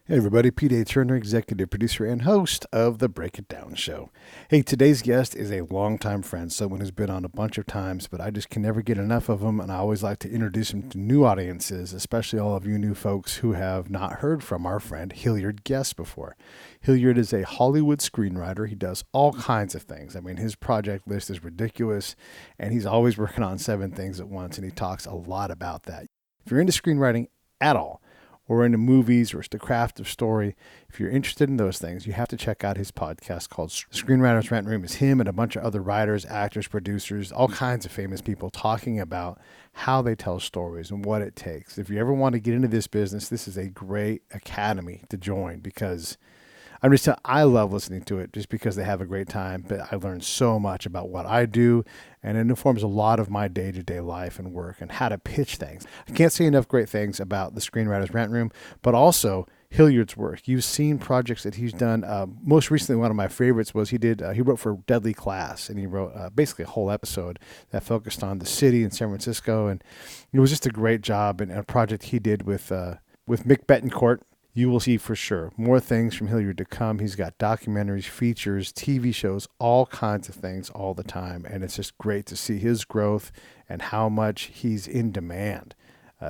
Hey everybody, Peteaturner, executive producer and host of the Break It Down Show. Hey, today's guest is a longtime friend, someone who's been on a bunch of times, but I just can never get enough of him, and I always like to introduce him to new audiences, especially all of you new folks who have not heard from our friend Hilliard Guess before. Hilliard is a Hollywood screenwriter. He does all kinds of things. I mean, his project list is ridiculous, and he's always working on 7 things at once, and he talks a lot about that. If you're into screenwriting at all, or into movies, or it's the craft of story, if you're interested in those things, you have to check out his podcast called Screenwriter's Rant. It's him and a bunch of other writers, actors, producers, all kinds of famous people talking about how they tell stories and what it takes. If you ever want to get into this business, this is a great academy to join, because I love listening to it just because they have a great time, but I learned so much about what I do, and it informs a lot of my day-to-day life and work and how to pitch things. I can't say enough great things about the Screenwriter's Rant Room, but also Hilliard's work. You've seen projects that he's done. Most recently, one of my favorites was he wrote for Deadly Class, and he wrote basically a whole episode that focused on the city in San Francisco, and it was just a great job and a project he did with Mick Betancourt. You will see for sure more things from Hilliard to come. He's got documentaries, features, TV shows, all kinds of things all the time. And it's just great to see his growth and how much he's in demand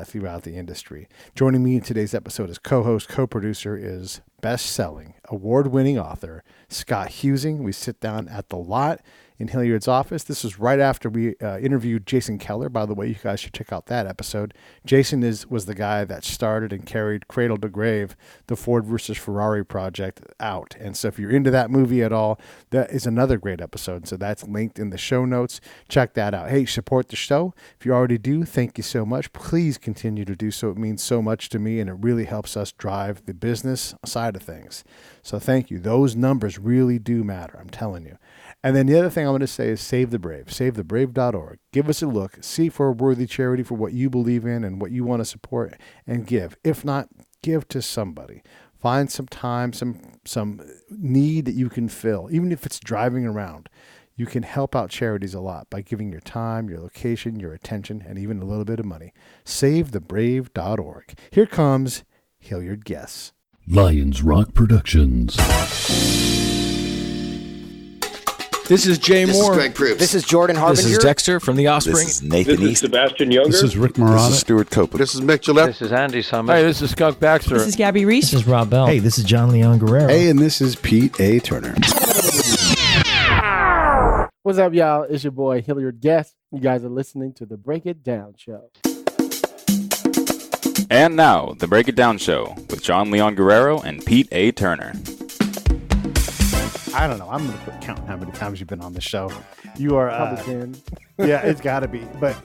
throughout the industry. Joining me in today's episode as co-host, co-producer is best-selling, award-winning author Scott Huesing. We sit down at the lot in Hilliard's office. This was right after we interviewed Jason Keller. By the way, you guys should check out that episode. Jason was the guy that started and carried cradle to grave the Ford versus Ferrari project out. And so if you're into that movie at all, that is another great episode. So that's linked in the show notes. Check that out. Hey, support the show. If you already do, thank you so much. Please continue to do so. It means so much to me, and it really helps us drive the business side of things. So thank you. Those numbers really do matter, I'm telling you. And then the other thing I'm going to say is save the brave, savethebrave.org. Give us a look, see for a worthy charity for what you believe in and what you want to support, and give. If not, give to somebody. Find some time, some need that you can fill, even if it's driving around. You can help out charities a lot by giving your time, your location, your attention, and even a little bit of money. Savethebrave.org. Here comes Hilliard Guess. Lions Rock Productions. This is Jay Moore. This is Greg Proops. This is Jordan Harbinger. This is Dexter from The Offspring. This is Nathan This is East. Sebastian Younger. This is Rick Marotta. This is Stuart Copeland. This is Mick Gillette. This is Andy Summers. Hey, this is Skunk Baxter. This is Gabby Reese. This is Rob Bell. Hey, this is jonleonguerrero. Hey, and this is Pete A. Turner. What's up, y'all? It's your boy, Hilliard Guess. You guys are listening to the Break It Down Show. And now, the Break It Down Show with JonLeonguerrero and Pete A. Turner. I don't know. I'm going to quit counting how many times you've been on the show. You are... Probably 10. Yeah, it's got to be. But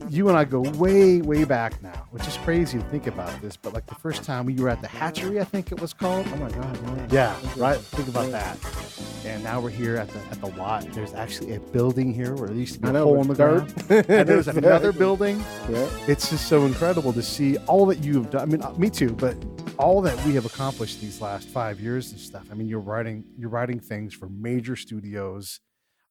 you and I go way, way back now, which is crazy to think about this. But like the first time you were at the hatchery, I think it was called. Oh, my God. Man. Yeah, right? Think about that. And now we're here at the lot. There's actually a building here where there used to be a hole in the ground. And there's another building. Yeah. It's just so incredible to see all that you've done. I mean, me too, but all that we have accomplished these last 5 years and stuff. I mean, you're writing things for major studios,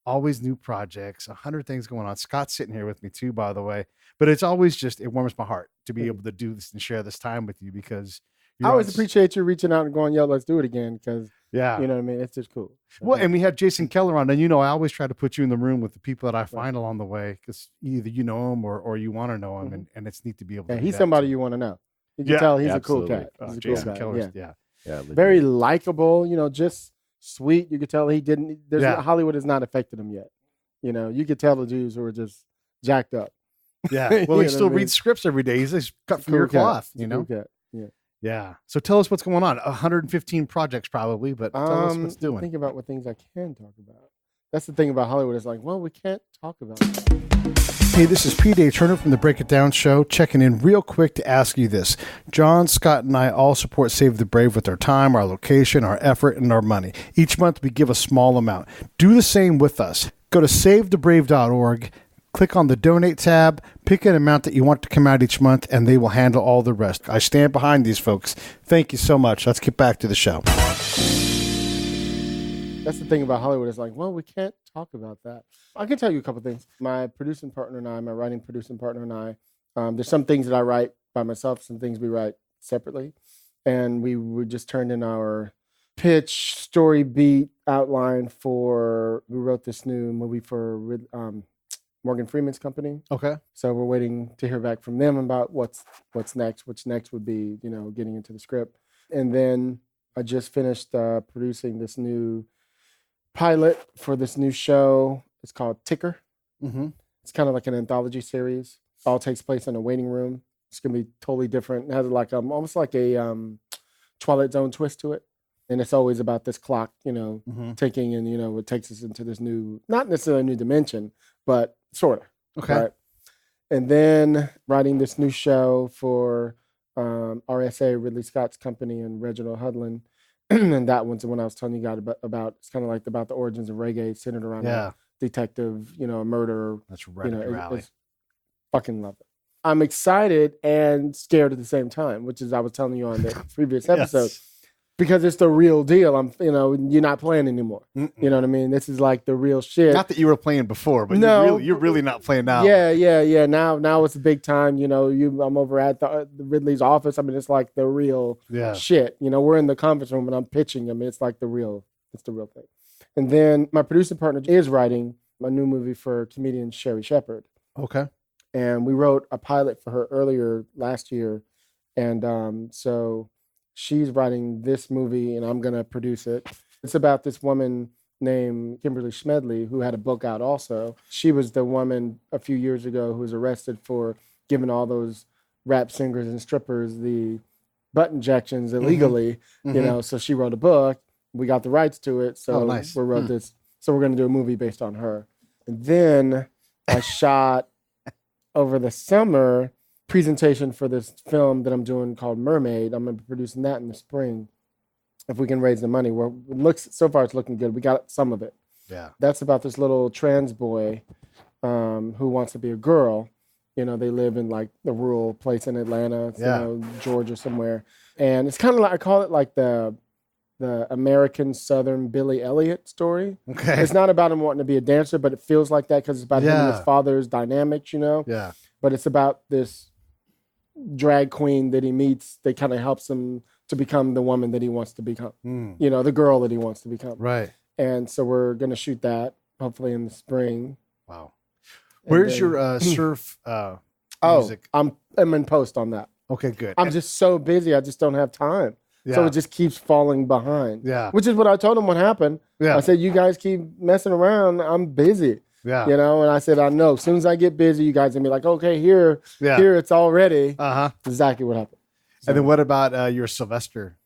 always new projects, 100 things going on. Scott's sitting here with me too, by the way. But it's always just, it warms my heart to be able to do this and share this time with you, because I always appreciate you reaching out and going, yo, let's do it again, because yeah, you know what I mean? It's just cool. Well, and we had Jason Keller on, and I always try to put you in the room with the people that I find along the way, because either you know them or you want to know them, and it's neat to be able to do he's that somebody too. You want to know. You can tell he's a cool cat. He's a Jason cool guy. Keller's, yeah. Very likable, just sweet. You could tell Hollywood has not affected him yet. You could tell the Jews who are just jacked up. Yeah. Well, he still reads scripts every day. He's just cut from your cloth, Cool cat. Yeah. Yeah. So tell us what's going on. 115 projects probably, but tell us what's doing. Think about what things I can talk about. That's the thing about Hollywood. It's like, well, we can't talk about it. Hey, this is Peteaturner from the Break It Down Show, checking in real quick to ask you this. John, Scott, and I all support Save the Brave with our time, our location, our effort, and our money. Each month we give a small amount. Do the same with us. Go to savethebrave.org. Click on the donate tab, pick an amount that you want to come out each month, and they will handle all the rest. I stand behind these folks. Thank you so much. Let's get back to the show. That's the thing about Hollywood. It's like, well, we can't talk about that. I can tell you a couple things. My producing partner and I, my writing producing partner and I, there's some things that I write by myself, some things we write separately. and we just turned in our pitch, story beat, outline for. We wrote this new movie for Morgan Freeman's company. Okay. So we're waiting to hear back from them about what's next. Which next would be, getting into the script. And then I just finished producing this new pilot for this new show. It's called Ticker. Mm-hmm. It's kind of like an anthology series. All takes place in a waiting room. It's gonna be totally different. It has like almost like a Twilight Zone twist to it. And it's always about this clock, ticking, and it takes us into this new, not necessarily a new dimension, but sort of. Okay. Right? And then writing this new show for RSA, Ridley Scott's company, and Reginald Hudlin. And that one's the one I was telling you guys about. It's kind of like about the origins of reggae, centered around a detective, a murderer. That's right up your alley. Fucking love it. I'm excited and scared at the same time, which is I was telling you on the previous episode. Yes. Because it's the real deal. You're not playing anymore. Mm-mm. You know what I mean? This is like the real shit. Not that you were playing before, but you're really not playing now. Yeah. Now it's big time. I'm over at the Ridley's office. I mean, it's like the real shit. We're in the conference room and I'm pitching. I mean, it's like the real thing. And then my producing partner is writing a new movie for comedian Sherry Shepherd. Okay. And we wrote a pilot for her earlier last year. And so she's writing this movie and I'm going to produce it. It's about this woman named Kimberly Schmedley who had a book out also. She was the woman a few years ago who was arrested for giving all those rap singers and strippers the butt injections illegally, so she wrote a book. We got the rights to it. So nice. we wrote this. So we're going to do a movie based on her. And then I shot over the summer presentation for this film that I'm doing called Mermaid. I'm going to be producing that in the spring if we can raise the money. So far it's looking good. We got some of it. Yeah. That's about this little trans boy who wants to be a girl. They live in like the rural place in Atlanta, Georgia somewhere. And it's kind of like, I call it like the American Southern Billy Elliot story. Okay. It's not about him wanting to be a dancer, but it feels like that because it's about him and his father's dynamics, Yeah. But it's about this drag queen that he meets that kind of helps him to become the woman that he wants to become. The girl that he wants to become. Right. And so we're going to shoot that hopefully in the spring. Wow. Where's your surf music? I'm in post on that. Okay, good. I'm just so busy. I just don't have time. Yeah. So it just keeps falling behind. Yeah. Which is what I told him what happened. Yeah. I said, you guys keep messing around. I'm busy. Yeah. And I said, I know. As soon as I get busy, you guys are going to be like, okay, here it's all ready. Uh-huh. Exactly what happened. So, and then what about your Sylvester?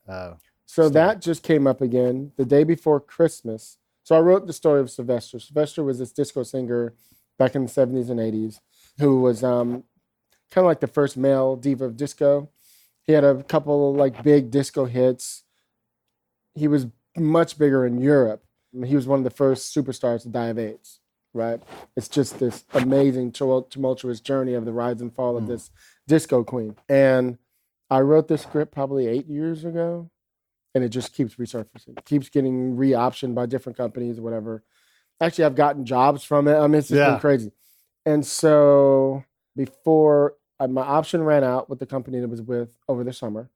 So that just came up again the day before Christmas. So I wrote the story of Sylvester. Sylvester was this disco singer back in the 70s and 80s who was kind of like the first male diva of disco. He had a couple like big disco hits. He was much bigger in Europe. He was one of the first superstars to die of AIDS, right? It's just this amazing tumultuous journey of the rise and fall of this disco queen. And I wrote this script probably 8 years ago, and it just keeps resurfacing. It keeps getting re-optioned by different companies or whatever. Actually, I've gotten jobs from it. I mean, it's just been crazy. And so before my option ran out with the company that I was with over the summer.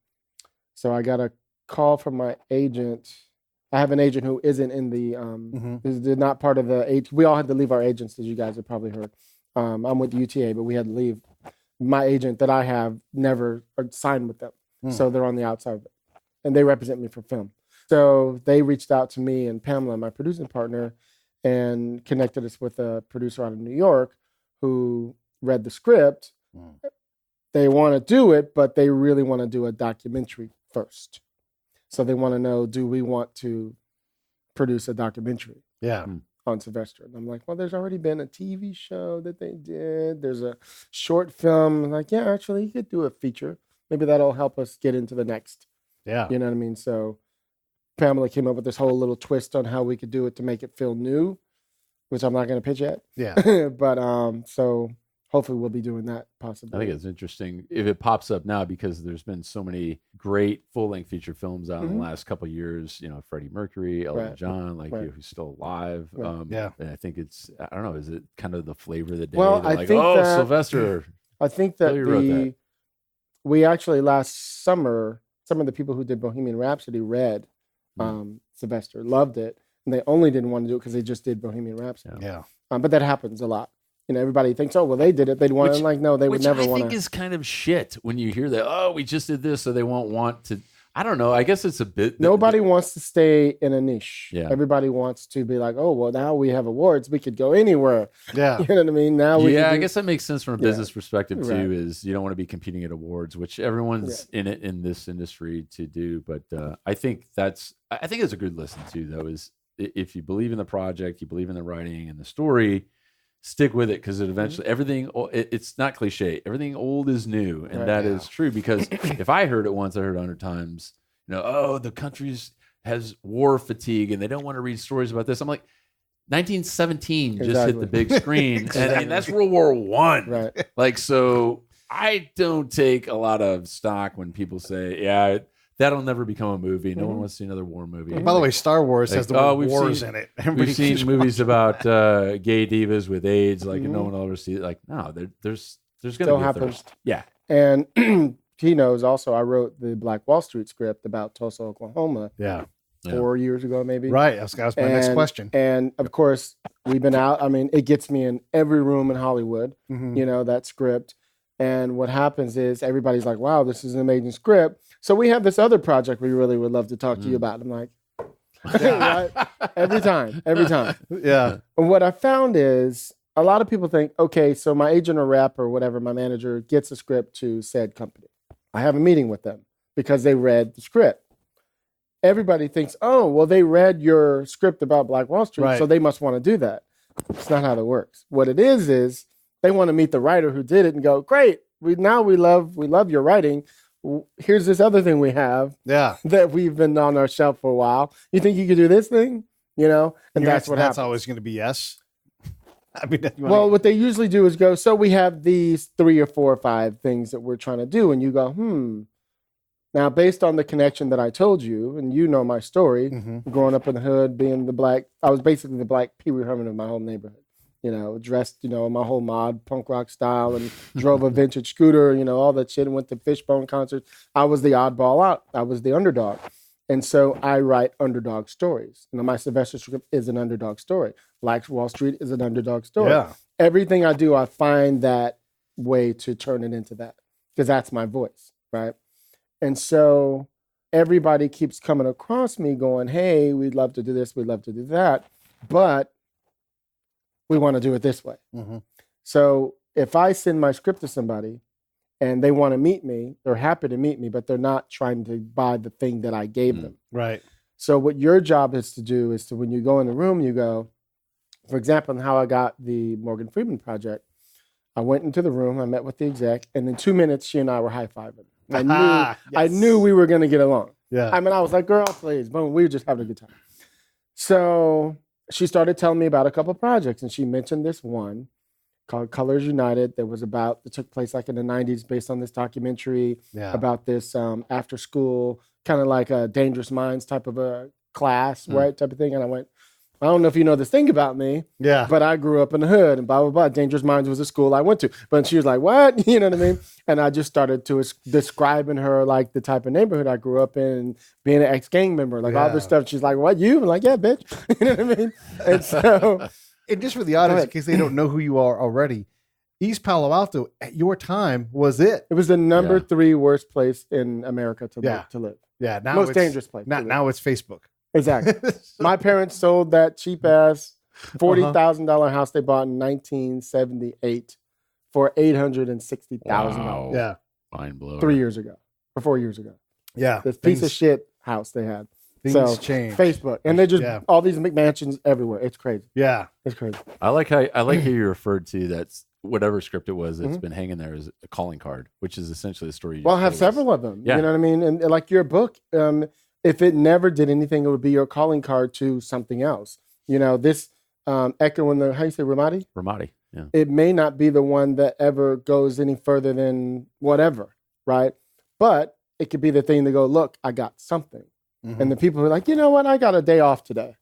So I got a call from my agent. I have an agent who isn't in the, they're not part of the, we all had to leave our agents, as you guys have probably heard. I'm with UTA, but we had to leave. My agent that I have never signed with them. So they're on the outside of it. And they represent me for film. So they reached out to me and Pamela, my producing partner, and connected us with a producer out of New York who read the script. They want to do it, but they really want to do a documentary first. So they want to know, do we want to produce a documentary on Sylvester? And I'm like, well, there's already been a TV show that they did. There's a short film. I'm like, yeah, actually, you could do a feature. Maybe that'll help us get into the next. Yeah. You know what I mean? So Pamela came up with this whole little twist on how we could do it to make it feel new, which I'm not going to pitch yet. Yeah. But so hopefully we'll be doing that possibly. I think it's interesting if it pops up now because there's been so many great full-length feature films out in the last couple of years. Freddie Mercury, Elton John, who's still alive. And I think it's, I don't know, is it kind of the flavor of the day? Well, They're I like, think oh, that, Sylvester. I think that we actually last summer some of the people who did Bohemian Rhapsody read Sylvester, loved it, and they only didn't want to do it because they just did Bohemian Rhapsody. Yeah. But that happens a lot. Everybody thinks, oh, well, they did it. They'd want to, no, they would never want to. Which I think is kind of shit when you hear that, oh, we just did this, so they won't want to. I don't know. I guess it's a bit. Nobody wants to stay in a niche. Yeah. Everybody wants to be like, oh, well, now we have awards. We could go anywhere. Yeah. You know what I mean? Now we I guess that makes sense from a business perspective too, Right. is you don't want to be competing at awards, which everyone's in this industry to do. But I think it's a good listen too, though, is if you believe in the project, you believe in the writing and the story, stick with it, because it eventually it's not cliche. Everything old is new, and that is true. Because if I heard it once, I heard 100 times. The country's has war fatigue, and they don't want to read stories about this. I'm like, 1917 just hit the big screen, and that's World War I. Right. Like, so I don't take a lot of stock when people say, "Yeah, that'll never become a movie. No one wants to see another war movie." By the way, Star Wars has the word wars in it. We've seen movies about gay divas with AIDS. Like, no one will ever see it. Like, no, there's going to be a thirst. Yeah. And he knows also, I wrote the Black Wall Street script about Tulsa, Oklahoma. Yeah. 4 years ago, maybe. Right. That was my next question. And of course, we've been out. I mean, it gets me in every room in Hollywood, that script. And what happens is everybody's like, wow, this is an amazing script. So we have this other project we really would love to talk to you about. I'm like, right? Every time. Yeah. And what I found is a lot of people think, okay, so my agent or rep or whatever, my manager gets a script to said company. I have a meeting with them because they read the script. Everybody thinks, oh, well, they read your script about Black Wall Street, so they must want to do that. It's not how that works. What it is they want to meet the writer who did it and go, great, we love your writing. Here's this other thing we have that we've been on our shelf for a while. You think you could do this thing? And that's what happens. That's always going to be yes. I mean, what they usually do is go, so we have these 3 or 4 or 5 things that we're trying to do. And you go, Now, based on the connection that I told you, and you know my story, growing up in the hood, being I was basically the black Pee Wee Herman of my whole neighborhood. Dressed, my whole mod, punk rock style, and drove a vintage scooter, all that shit, and went to Fishbone concerts. I was the oddball out. I was the underdog. And so I write underdog stories. My Sylvester script is an underdog story. Black Wall Street is an underdog story. Yeah. Everything I do, I find that way to turn it into that, because that's my voice, right? And so everybody keeps coming across me going, hey, we'd love to do this, we'd love to do that, but we want to do it this way. So if I send my script to somebody and they want to meet me, they're happy to meet me, but they're not trying to buy the thing that I gave them. Right. So what your job is to do is to, when you go in the room, you go, for example, how I got the Morgan Freeman project, I went into the room, I met with the exec, and in 2 minutes, she and I were high-fiving. I knew we were going to get along. Yeah. I mean, I was like, girl, please. Boom, we were just having a good time. So she started telling me about a couple of projects, and she mentioned this one called Colors United that took place like in the 90s based on this documentary about this after school, kind of like a Dangerous Minds type of a class, right? Type of thing. And I went, I don't know if you know this thing about me, but I grew up in the hood and blah, blah, blah. Dangerous Minds was a school I went to. But she was like, what? You know what I mean? And I just started to describing her like the type of neighborhood I grew up in and being an ex-gang member, like all this stuff. She's like, what, you? I'm like, yeah, bitch. You know what I mean? And so... And just for the audience, in case they don't know who you are already, East Palo Alto, at your time, was it? It was the number 3 worst place in America to live. Yeah, now most dangerous place. Now it's Facebook. Exactly. My parents sold that cheap ass $40,000 house they bought in 1978 for $860,000. Wow. Yeah, mind blowing. 3 years ago or 4 years ago. Yeah, this piece of shit house they had. Things change. Facebook, and they just all these McMansions everywhere. It's crazy. Yeah, it's crazy. I like how you referred to that's whatever script it was that's been hanging there as a calling card, which is essentially the story. Well, I have several of them. Yeah. You know what I mean? And like your book, if it never did anything, it would be your calling card to something else. This Echo in the how you say Ramadi? Ramadi. Yeah. It may not be the one that ever goes any further than whatever, right? But it could be the thing to go, look, I got something. And the people are like, you know what? I got a day off today.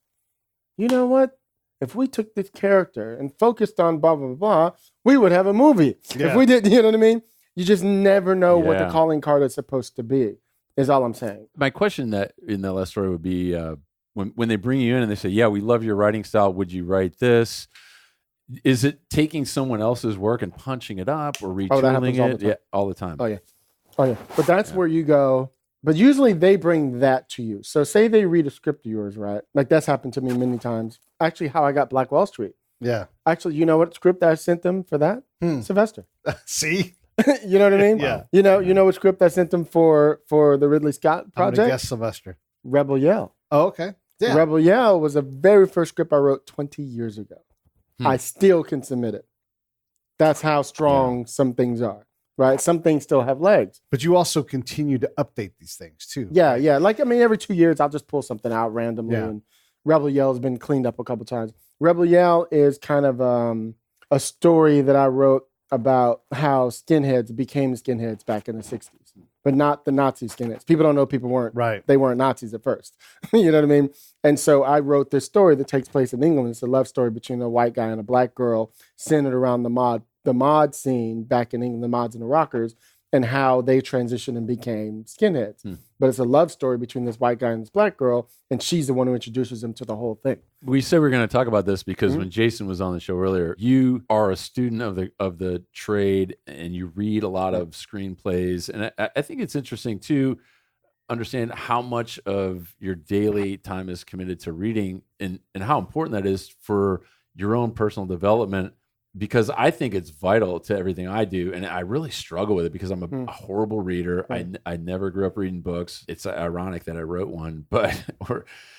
You know what? If we took this character and focused on blah, blah, blah, we would have a movie. Yeah. If we did, you know what I mean? You just never know what the calling card is supposed to be. is all I'm saying. My question that in that last story would be when they bring you in and they say, yeah, we love your writing style. Would you write this? Is it taking someone else's work and punching it up or retooling it? Yeah, all the time. Oh, yeah. But that's where you go. But usually they bring that to you. So say they read a script of yours, right? Like that's happened to me many times. Actually, how I got Black Wall Street. Yeah. Actually, you know what script I sent them for that? Sylvester. See? You know what I mean? Yeah. You know what script I sent them for the Ridley Scott project? I'm gonna guess Sylvester. Rebel Yell. Oh, okay. Yeah. Rebel Yell was the very first script I wrote 20 years ago. I still can submit it. That's how strong some things are, right? Some things still have legs. But you also continue to update these things too. Yeah, yeah. Like, I mean, every 2 years, I'll just pull something out randomly. Yeah. And Rebel Yell has been cleaned up a couple times. Rebel Yell is kind of a story that I wrote about how skinheads became skinheads back in the 60s, but not the Nazi skinheads. People don't know people weren't, they weren't Nazis at first. You know what I mean? And so I wrote this story that takes place in England. It's a love story between a white guy and a black girl centered around the mod scene back in England, the mods and the rockers, and how they transitioned and became skinheads. But it's a love story between this white guy and this black girl, and she's the one who introduces them to the whole thing. We said we are going to talk about this because when Jason was on the show earlier, you are a student of the trade and you read a lot of screenplays. And I think it's interesting to understand how much of your daily time is committed to reading and how important that is for your own personal development. Because I think it's vital to everything I do, and I really struggle with it because I'm a horrible reader. I never grew up reading books. It's ironic that I wrote one, but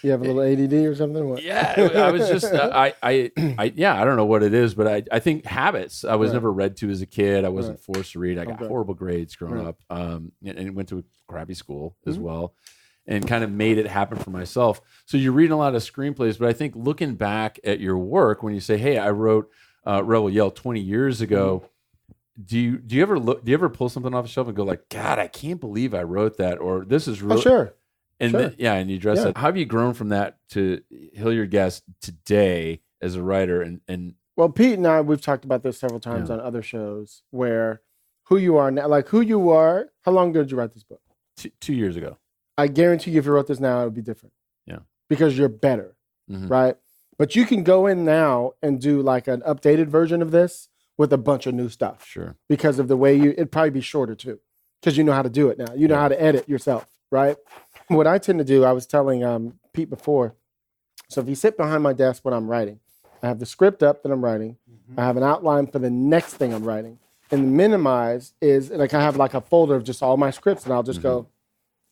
you have a little ADD or something. What? Yeah, I was just I don't know what it is, but I think habits. I was never read to as a kid. I wasn't forced to read. I got horrible grades growing up, and went to a crappy school as well, and kind of made it happen for myself. So you're reading a lot of screenplays, but I think looking back at your work when you say, "Hey, I wrote." Rebel Yell 20 years ago. Do you ever pull something off the shelf and go like, God, I can't believe I wrote that, or this is really sure. And sure. And you address that. How have you grown from that to Hilliard Guess today as a writer? And well, Pete and I, we've talked about this several times on other shows where who you are now, like who you are. How long ago did you write this book? 2 years ago. I guarantee you, if you wrote this now, it would be different. Yeah, because you're better, right? But you can go in now and do like an updated version of this with a bunch of new stuff. Sure. Because of the way it'd probably be shorter too. Because you know how to do it now. You know how to edit yourself, right? What I tend to do, I was telling Pete before. So if you sit behind my desk when I'm writing, I have the script up that I'm writing. I have an outline for the next thing I'm writing. And the minimize is like I have like a folder of just all my scripts, and I'll just go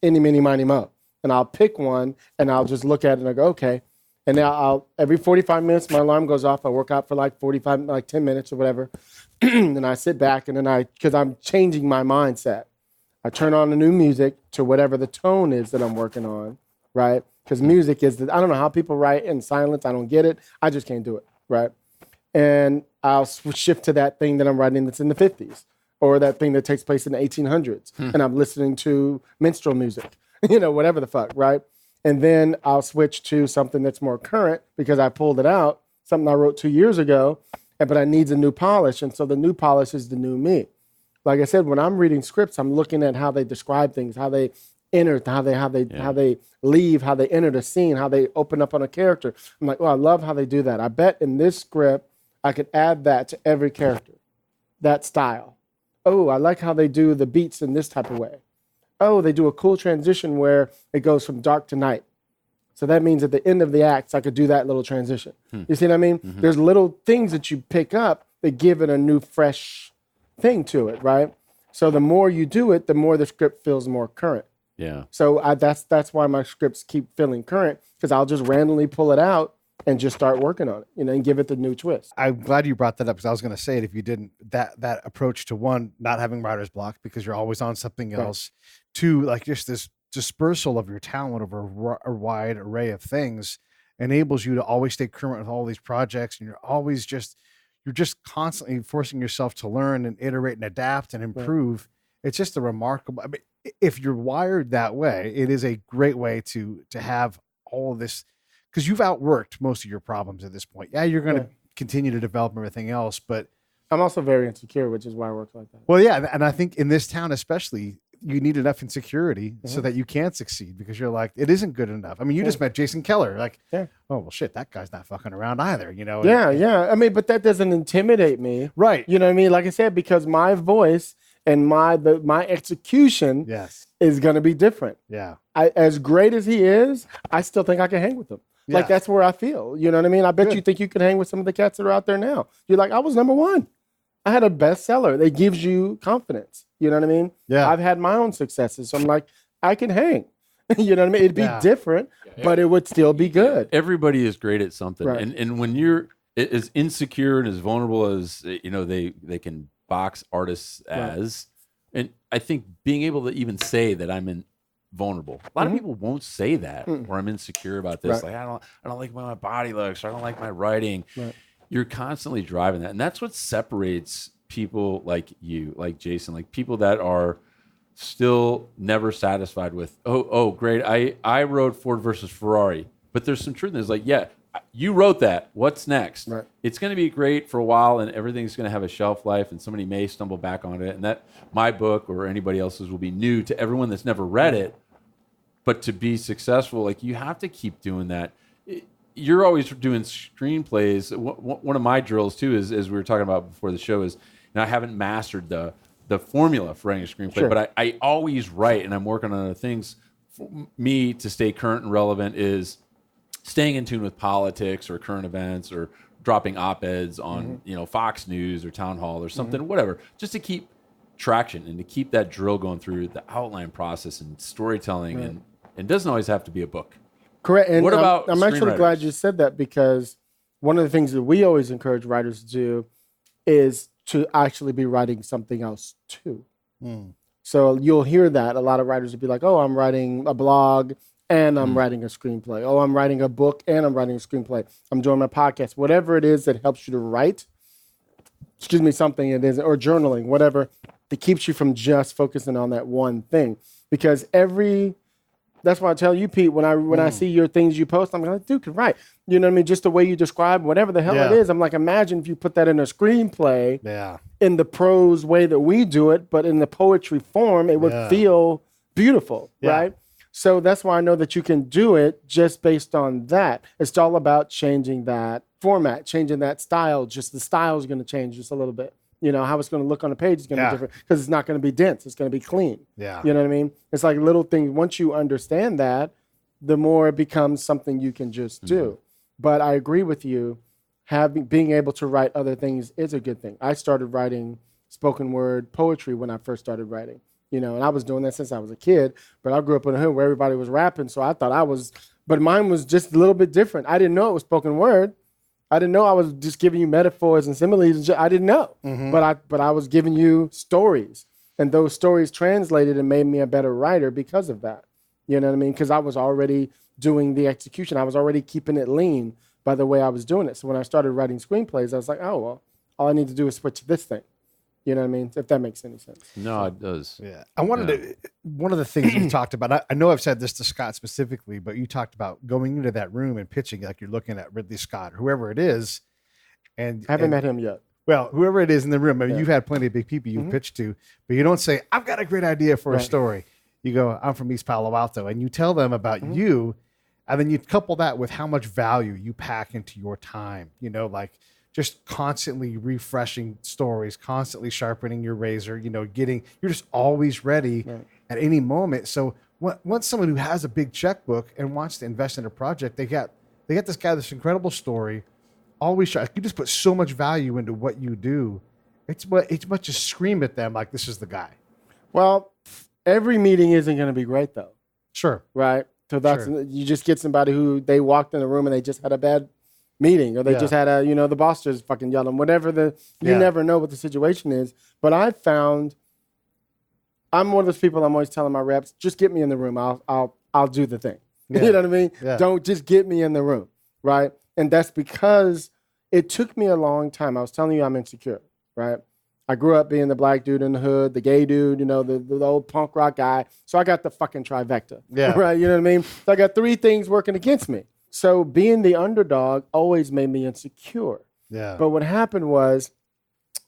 any, mini, miny, mo. And I'll pick one and I'll just look at it and I go, okay. And now I'll every 45 minutes, my alarm goes off. I work out for like 10 minutes or whatever. And I sit back and then because I'm changing my mindset, I turn on the new music to whatever the tone is that I'm working on, right? Because music is, I don't know how people write in silence. I don't get it. I just can't do it, right? And I'll shift to that thing that I'm writing that's in the 50s or that thing that takes place in the 1800s. And I'm listening to minstrel music, whatever the fuck, right? And then I'll switch to something that's more current because I pulled it out, something I wrote 2 years ago, but I need a new polish. And so the new polish is the new me. Like I said, when I'm reading scripts, I'm looking at how they describe things, how they enter, how they leave, how they enter the scene, how they open up on a character. I'm like, oh, I love how they do that. I bet in this script, I could add that to every character, that style. Oh, I like how they do the beats in this type of way. Oh, they do a cool transition where it goes from dark to night. So that means at the end of the acts, I could do that little transition. You see what I mean? There's little things that you pick up that give it a new, fresh thing to it, right? So the more you do it, the more the script feels more current. Yeah. So that's why my scripts keep feeling current, because I'll just randomly pull it out and just start working on it, and give it the new twist. I'm glad you brought that up because I was going to say it if you didn't. That approach to one, not having writer's block because you're always on something else. Two, like just this dispersal of your talent over a wide array of things enables you to always stay current with all these projects, and you're just constantly forcing yourself to learn and iterate and adapt and improve. It's just a remarkable. I mean, if you're wired that way, it is a great way to have all of this. Because you've outworked most of your problems at this point. Yeah, you're going to continue to develop everything else, but I'm also very insecure, which is why I work like that. Well, yeah, and I think in this town especially, you need enough insecurity so that you can succeed, because you're like, it isn't good enough. I mean, you just met Jason Keller. Like, oh, well, shit, that guy's not fucking around either, you know? Yeah. I mean, but that doesn't intimidate me. Right. You know what I mean? Like I said, because my voice and my execution is going to be different. Yeah. As great as he is, I still think I can hang with him. Yeah. Like, that's where I feel. You know what I mean? I bet you think you can hang with some of the cats that are out there now. You're like, I was number one. I had a bestseller. It gives you confidence. You know what I mean? Yeah. I've had my own successes. So I'm like, I can hang. You know what I mean? It'd be different, but it would still be good. Everybody is great at something. Right. And when you're as insecure and as vulnerable as, you know, they can box artists as, and I think being able to even say that I'm vulnerable. A lot of people won't say that, or I'm insecure about this. Like, I don't like the way my body looks, or I don't like my writing. Right. You're constantly driving that. And that's what separates people like you, like Jason, like people that are still never satisfied with, oh, great. I wrote Ford versus Ferrari, but there's some truth in it. It's like, yeah, you wrote that. What's next? Right. It's going to be great for a while, and everything's going to have a shelf life, and somebody may stumble back on it. And that my book or anybody else's will be new to everyone that's never read it. But to be successful, like, you have to keep doing that. You're always doing screenplays. One of my drills too is, as we were talking about before the show, is, and I haven't mastered the formula for writing a screenplay, but I always write, and I'm working on other things. For me to stay current and relevant is staying in tune with politics or current events, or dropping op-eds on Fox News or Town Hall or something, whatever, just to keep traction and to keep that drill going through the outline process and storytelling. And it doesn't always have to be a book. Correct. And what about I'm actually glad you said that, because one of the things that we always encourage writers to do is to actually be writing something else too. So you'll hear that a lot of writers will be like, oh, I'm writing a blog and I'm writing a screenplay. Oh, I'm writing a book and I'm writing a screenplay. I'm doing my podcast. Whatever it is that helps you to write, something it is, or journaling, whatever, that keeps you from just focusing on that one thing. Because that's why I tell you, Pete, when I see your things you post, I'm like, dude, can write. You know what I mean? Just the way you describe whatever the hell it is. I'm like, imagine if you put that in a screenplay in the prose way that we do it, but in the poetry form, it would feel beautiful, right? So that's why I know that you can do it just based on that. It's all about changing that format, changing that style. Just the style is going to change just a little bit. You know, how it's going to look on the page is going to be different, because it's not going to be dense. It's going to be clean. Yeah. You know what I mean? It's like little things. Once you understand that, the more it becomes something you can just do. But I agree with you. Being able to write other things is a good thing. I started writing spoken word poetry when I first started writing. You know, and I was doing that since I was a kid. But I grew up in a hood where everybody was rapping, so I thought but mine was just a little bit different. I didn't know it was spoken word. I didn't know I was just giving you metaphors and similes. I didn't know, but I was giving you stories, and those stories translated and made me a better writer because of that. You know what I mean? Because I was already doing the execution. I was already keeping it lean by the way I was doing it. So when I started writing screenplays, I was like, oh, well, all I need to do is switch to this thing. You know what I mean? If that makes any sense. No, it does. Yeah. I wanted to, one of the things you talked about, I know I've said this to Scott specifically, but you talked about going into that room and pitching like you're looking at Ridley Scott or whoever it is. And I haven't met him yet. Well, whoever it is in the room, I mean, you've had plenty of big people you've pitched to, but you don't say, I've got a great idea for a story. You go, I'm from East Palo Alto, and you tell them about you, and then you couple that with how much value you pack into your time, you know, like just constantly refreshing stories, constantly sharpening your razor, you know, you're just always ready at any moment. So once someone who has a big checkbook and wants to invest in a project, they got this guy, this incredible story, always sharp. You just put so much value into what you do. It's much just scream at them like this is the guy. Well, every meeting isn't going to be great though. Sure. Right. So you just get somebody who they walked in the room and they just had a bad meeting, or they just had the boss just fucking yelling, whatever you never know what the situation is. But I found I'm one of those people, I'm always telling my reps, just get me in the room. I'll do the thing. Yeah. You know what I mean? Yeah. Don't just get me in the room. Right. And that's because it took me a long time. I was telling you I'm insecure. Right. I grew up being the black dude in the hood, the gay dude, you know, the old punk rock guy. So I got the fucking trifecta. Yeah. Right. You know what I mean? So I got three things working against me. So being the underdog always made me insecure. Yeah. But what happened was,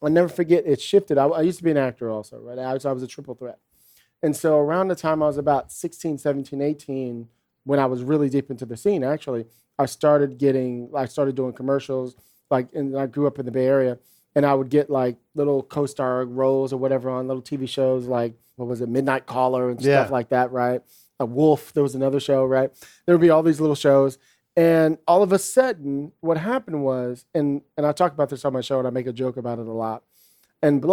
I'll never forget, it shifted. I used to be an actor also, right? I was a triple threat. And so around the time I was about 16, 17, 18, when I was really deep into the scene, actually, I started doing commercials, and I grew up in the Bay Area, and I would get like little co-star roles or whatever on little TV shows, like, what was it, Midnight Caller and stuff like that, right? A Wolf, there was another show, right? There would be all these little shows. And all of a sudden, what happened was, and I talk about this on my show and I make a joke about it a lot. And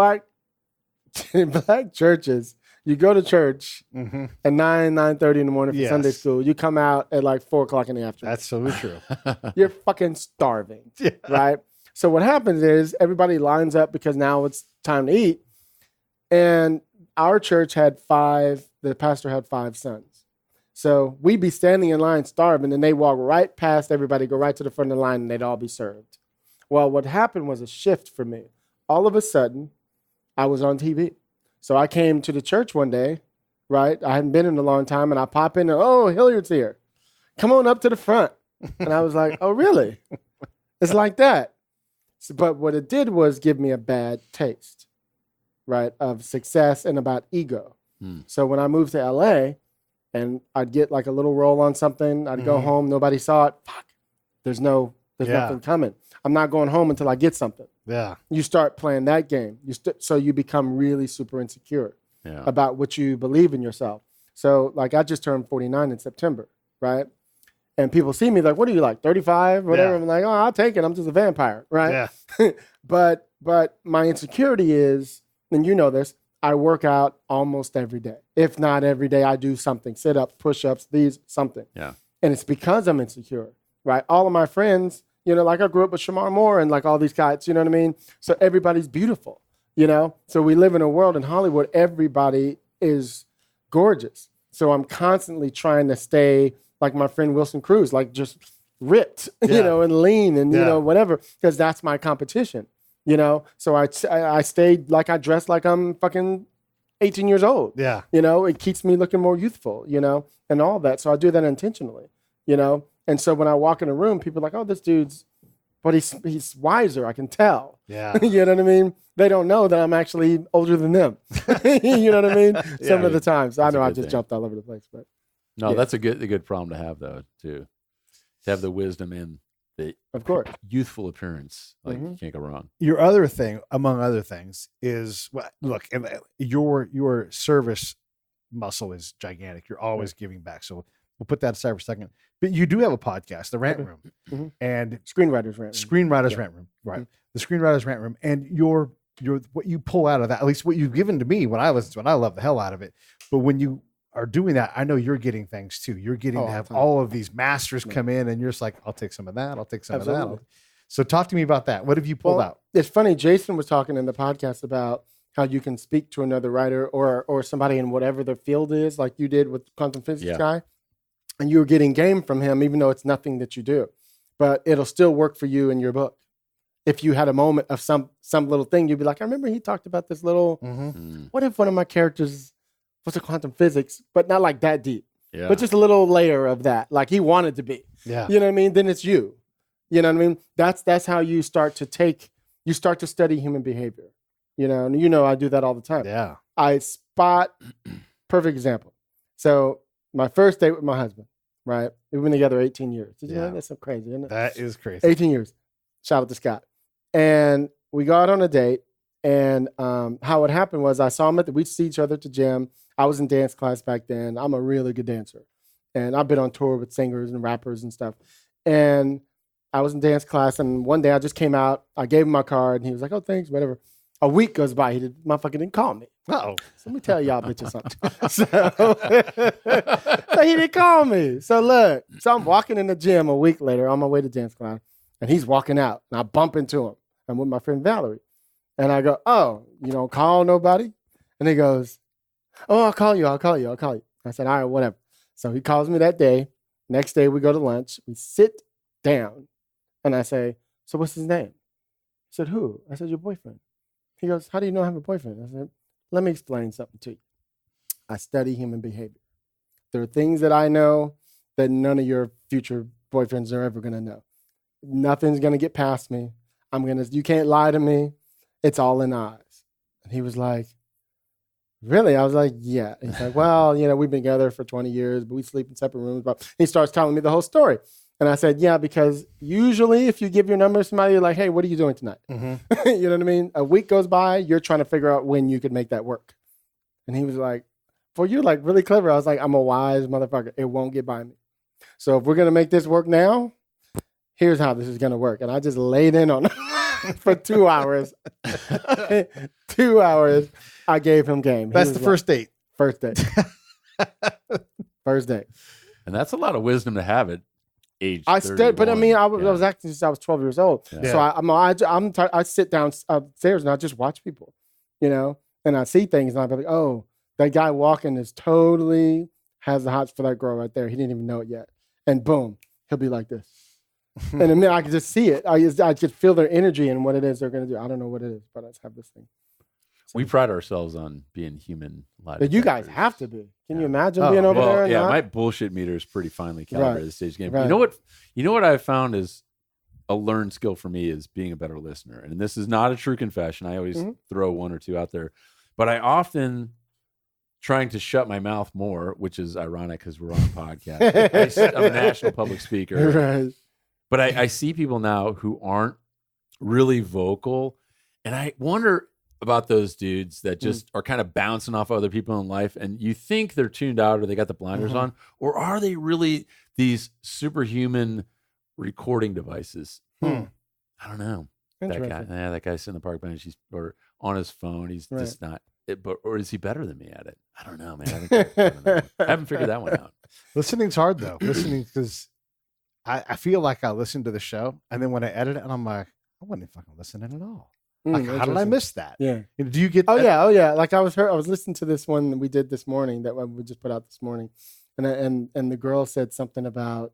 in black churches, you go to church at 9:30 in the morning for Sunday school. You come out at like 4 o'clock in the afternoon. That's so true. You're fucking starving, right? So what happens is everybody lines up because now it's time to eat. And our church the pastor had 5 sons. So we'd be standing in line starving, and they walk right past everybody, go right to the front of the line, and they'd all be served. Well, what happened was a shift for me. All of a sudden, I was on TV. So I came to the church one day, right? I hadn't been in a long time, and I pop in, and, oh, Hilliard's here. Come on up to the front. And I was like, oh, really? It's like that. But what it did was give me a bad taste, right, of success and about ego. So when I moved to LA, and I'd get like a little role on something, I'd go home, nobody saw it. Fuck, there's nothing coming. I'm not going home until I get something. Yeah. You start playing that game. So you become really super insecure about what you believe in yourself. So like I just turned 49 in September, right? And people see me like, what are you, like 35, whatever? I'm like, oh, I'll take it. I'm just a vampire, right? Yeah. but my insecurity is, and you know this, I work out almost every day. If not every day, I do something, sit-ups, push-ups, something. Yeah. And it's because I'm insecure, right? All of my friends, like I grew up with Shamar Moore and like all these guys, you know what I mean? So everybody's beautiful, So we live in a world in Hollywood, everybody is gorgeous. So I'm constantly trying to stay like my friend Wilson Cruz, like just ripped, and lean and, whatever, because that's my competition. So I stayed like I dressed like I'm fucking 18 years old. Yeah. It keeps me looking more youthful, and all that. So I do that intentionally, And so when I walk in a room, people are like, oh, this dude's, but he's wiser. I can tell. Yeah. You know what I mean? They don't know that I'm actually older than them. You know what I mean? Some of the times. I know I just jumped all over the place, but. No, that's a good problem to have though, to have the wisdom in the youthful appearance, like you can't go wrong. Your other thing, among other things, is look, and your service muscle is gigantic. You're always giving back. So we'll put that aside for a second. But you do have a podcast, the Rant Room, and Screenwriters Rant Room, right? The Screenwriters Rant Room, and your what you pull out of that, at least what you've given to me when I listen to it, I love the hell out of it. But when you are doing that, I know you're getting things too. You're getting to have all of these masters come in, and you're just like, I'll take some of that. I'll take some of that. So talk to me about that. What have you pulled out? It's funny. Jason was talking in the podcast about how you can speak to another writer or somebody in whatever their field is, like you did with the quantum physics guy, and you're getting game from him, even though it's nothing that you do, but it'll still work for you in your book. If you had a moment of some little thing, you'd be like, I remember he talked about this little. What if one of my characters was a quantum physics, but not like that deep, but just a little layer of that, like he wanted to be. Yeah. You know what I mean? Then it's you. You know what I mean? That's how you start to study human behavior. And I do that all the time. Yeah. I spot, perfect example. So my first date with my husband, right? We've been together 18 years. Did you know that's so crazy, isn't it? That is crazy. 18 years. Shout out to Scott. And we got on a date, and how it happened was I saw him we'd see each other at the gym. I was in dance class back then. I'm a really good dancer. And I've been on tour with singers and rappers and stuff. And I was in dance class, and one day I just came out. I gave him my card, and he was like, oh, thanks, whatever. A week goes by. Motherfucker didn't call me. Uh-oh. So let me tell y'all bitches something. So he didn't call me. So look, I'm walking in the gym a week later on my way to dance class, and he's walking out, and I bump into him. I'm with my friend Valerie. And I go, oh, you don't call nobody? And he goes, oh, I'll call you. I said, all right, whatever. So he calls me that day. Next day we go to lunch. We sit down, and I say, so what's his name? He said, who? I said, your boyfriend. He goes, how do you know I have a boyfriend? I said, let me explain something to you. I study human behavior. There are things that I know that none of your future boyfriends are ever going to know. Nothing's going to get past me. You can't lie to me. It's all in eyes. And he was like, really? I was like, yeah. He's like, well, we've been together for 20 years, but we sleep in separate rooms. But he starts telling me the whole story. And I said, yeah, because usually if you give your number to somebody, you're like, hey, what are you doing tonight? Mm-hmm. You know what I mean? A week goes by, you're trying to figure out when you could make that work. And he was like, well, you're like really clever. I was like, I'm a wise motherfucker. It won't get by me. So if we're going to make this work now, here's how this is going to work. And I just laid in on him for 2 hours. 2 hours. I gave him game. That's the first date. First date. First date. And that's a lot of wisdom to have at age 31. I was acting since I was 12 years old. Yeah. So I sit down upstairs and I just watch people, and I see things and I'll be like, oh, that guy walking is totally has the hots for that girl right there. He didn't even know it yet. And boom, he'll be like this. And then I can just see it. I just feel their energy and what it is they're going to do. I don't know what it is, but I just have this thing. We pride ourselves on being human. But you guys have to be. Can you imagine being over there? Yeah, my bullshit meter is pretty finely calibrated at this stage game. Right. You know what I've found is a learned skill for me is being a better listener. And this is not a true confession. I always throw one or two out there. But I often trying to shut my mouth more, which is ironic because we're on a podcast. I'm a national public speaker. Right. But I see people now who aren't really vocal. And I wonder about those dudes that just are kind of bouncing off other people in life, and you think they're tuned out or they got the blinders on, or are they really these superhuman recording devices? I don't know. That guy's sitting in the park bench, or on his phone. He's just not. Or is he better than me at it? I don't know, man. I haven't figured that one out. Listening's hard though. Listening because I feel like I listen to the show, and then when I edit it, and I'm like, I wasn't fucking listening at all. Like, how did I miss that? Yeah. Do you get? Oh yeah. Like I was listening to this one that we did this morning that we just put out this morning, and the girl said something about.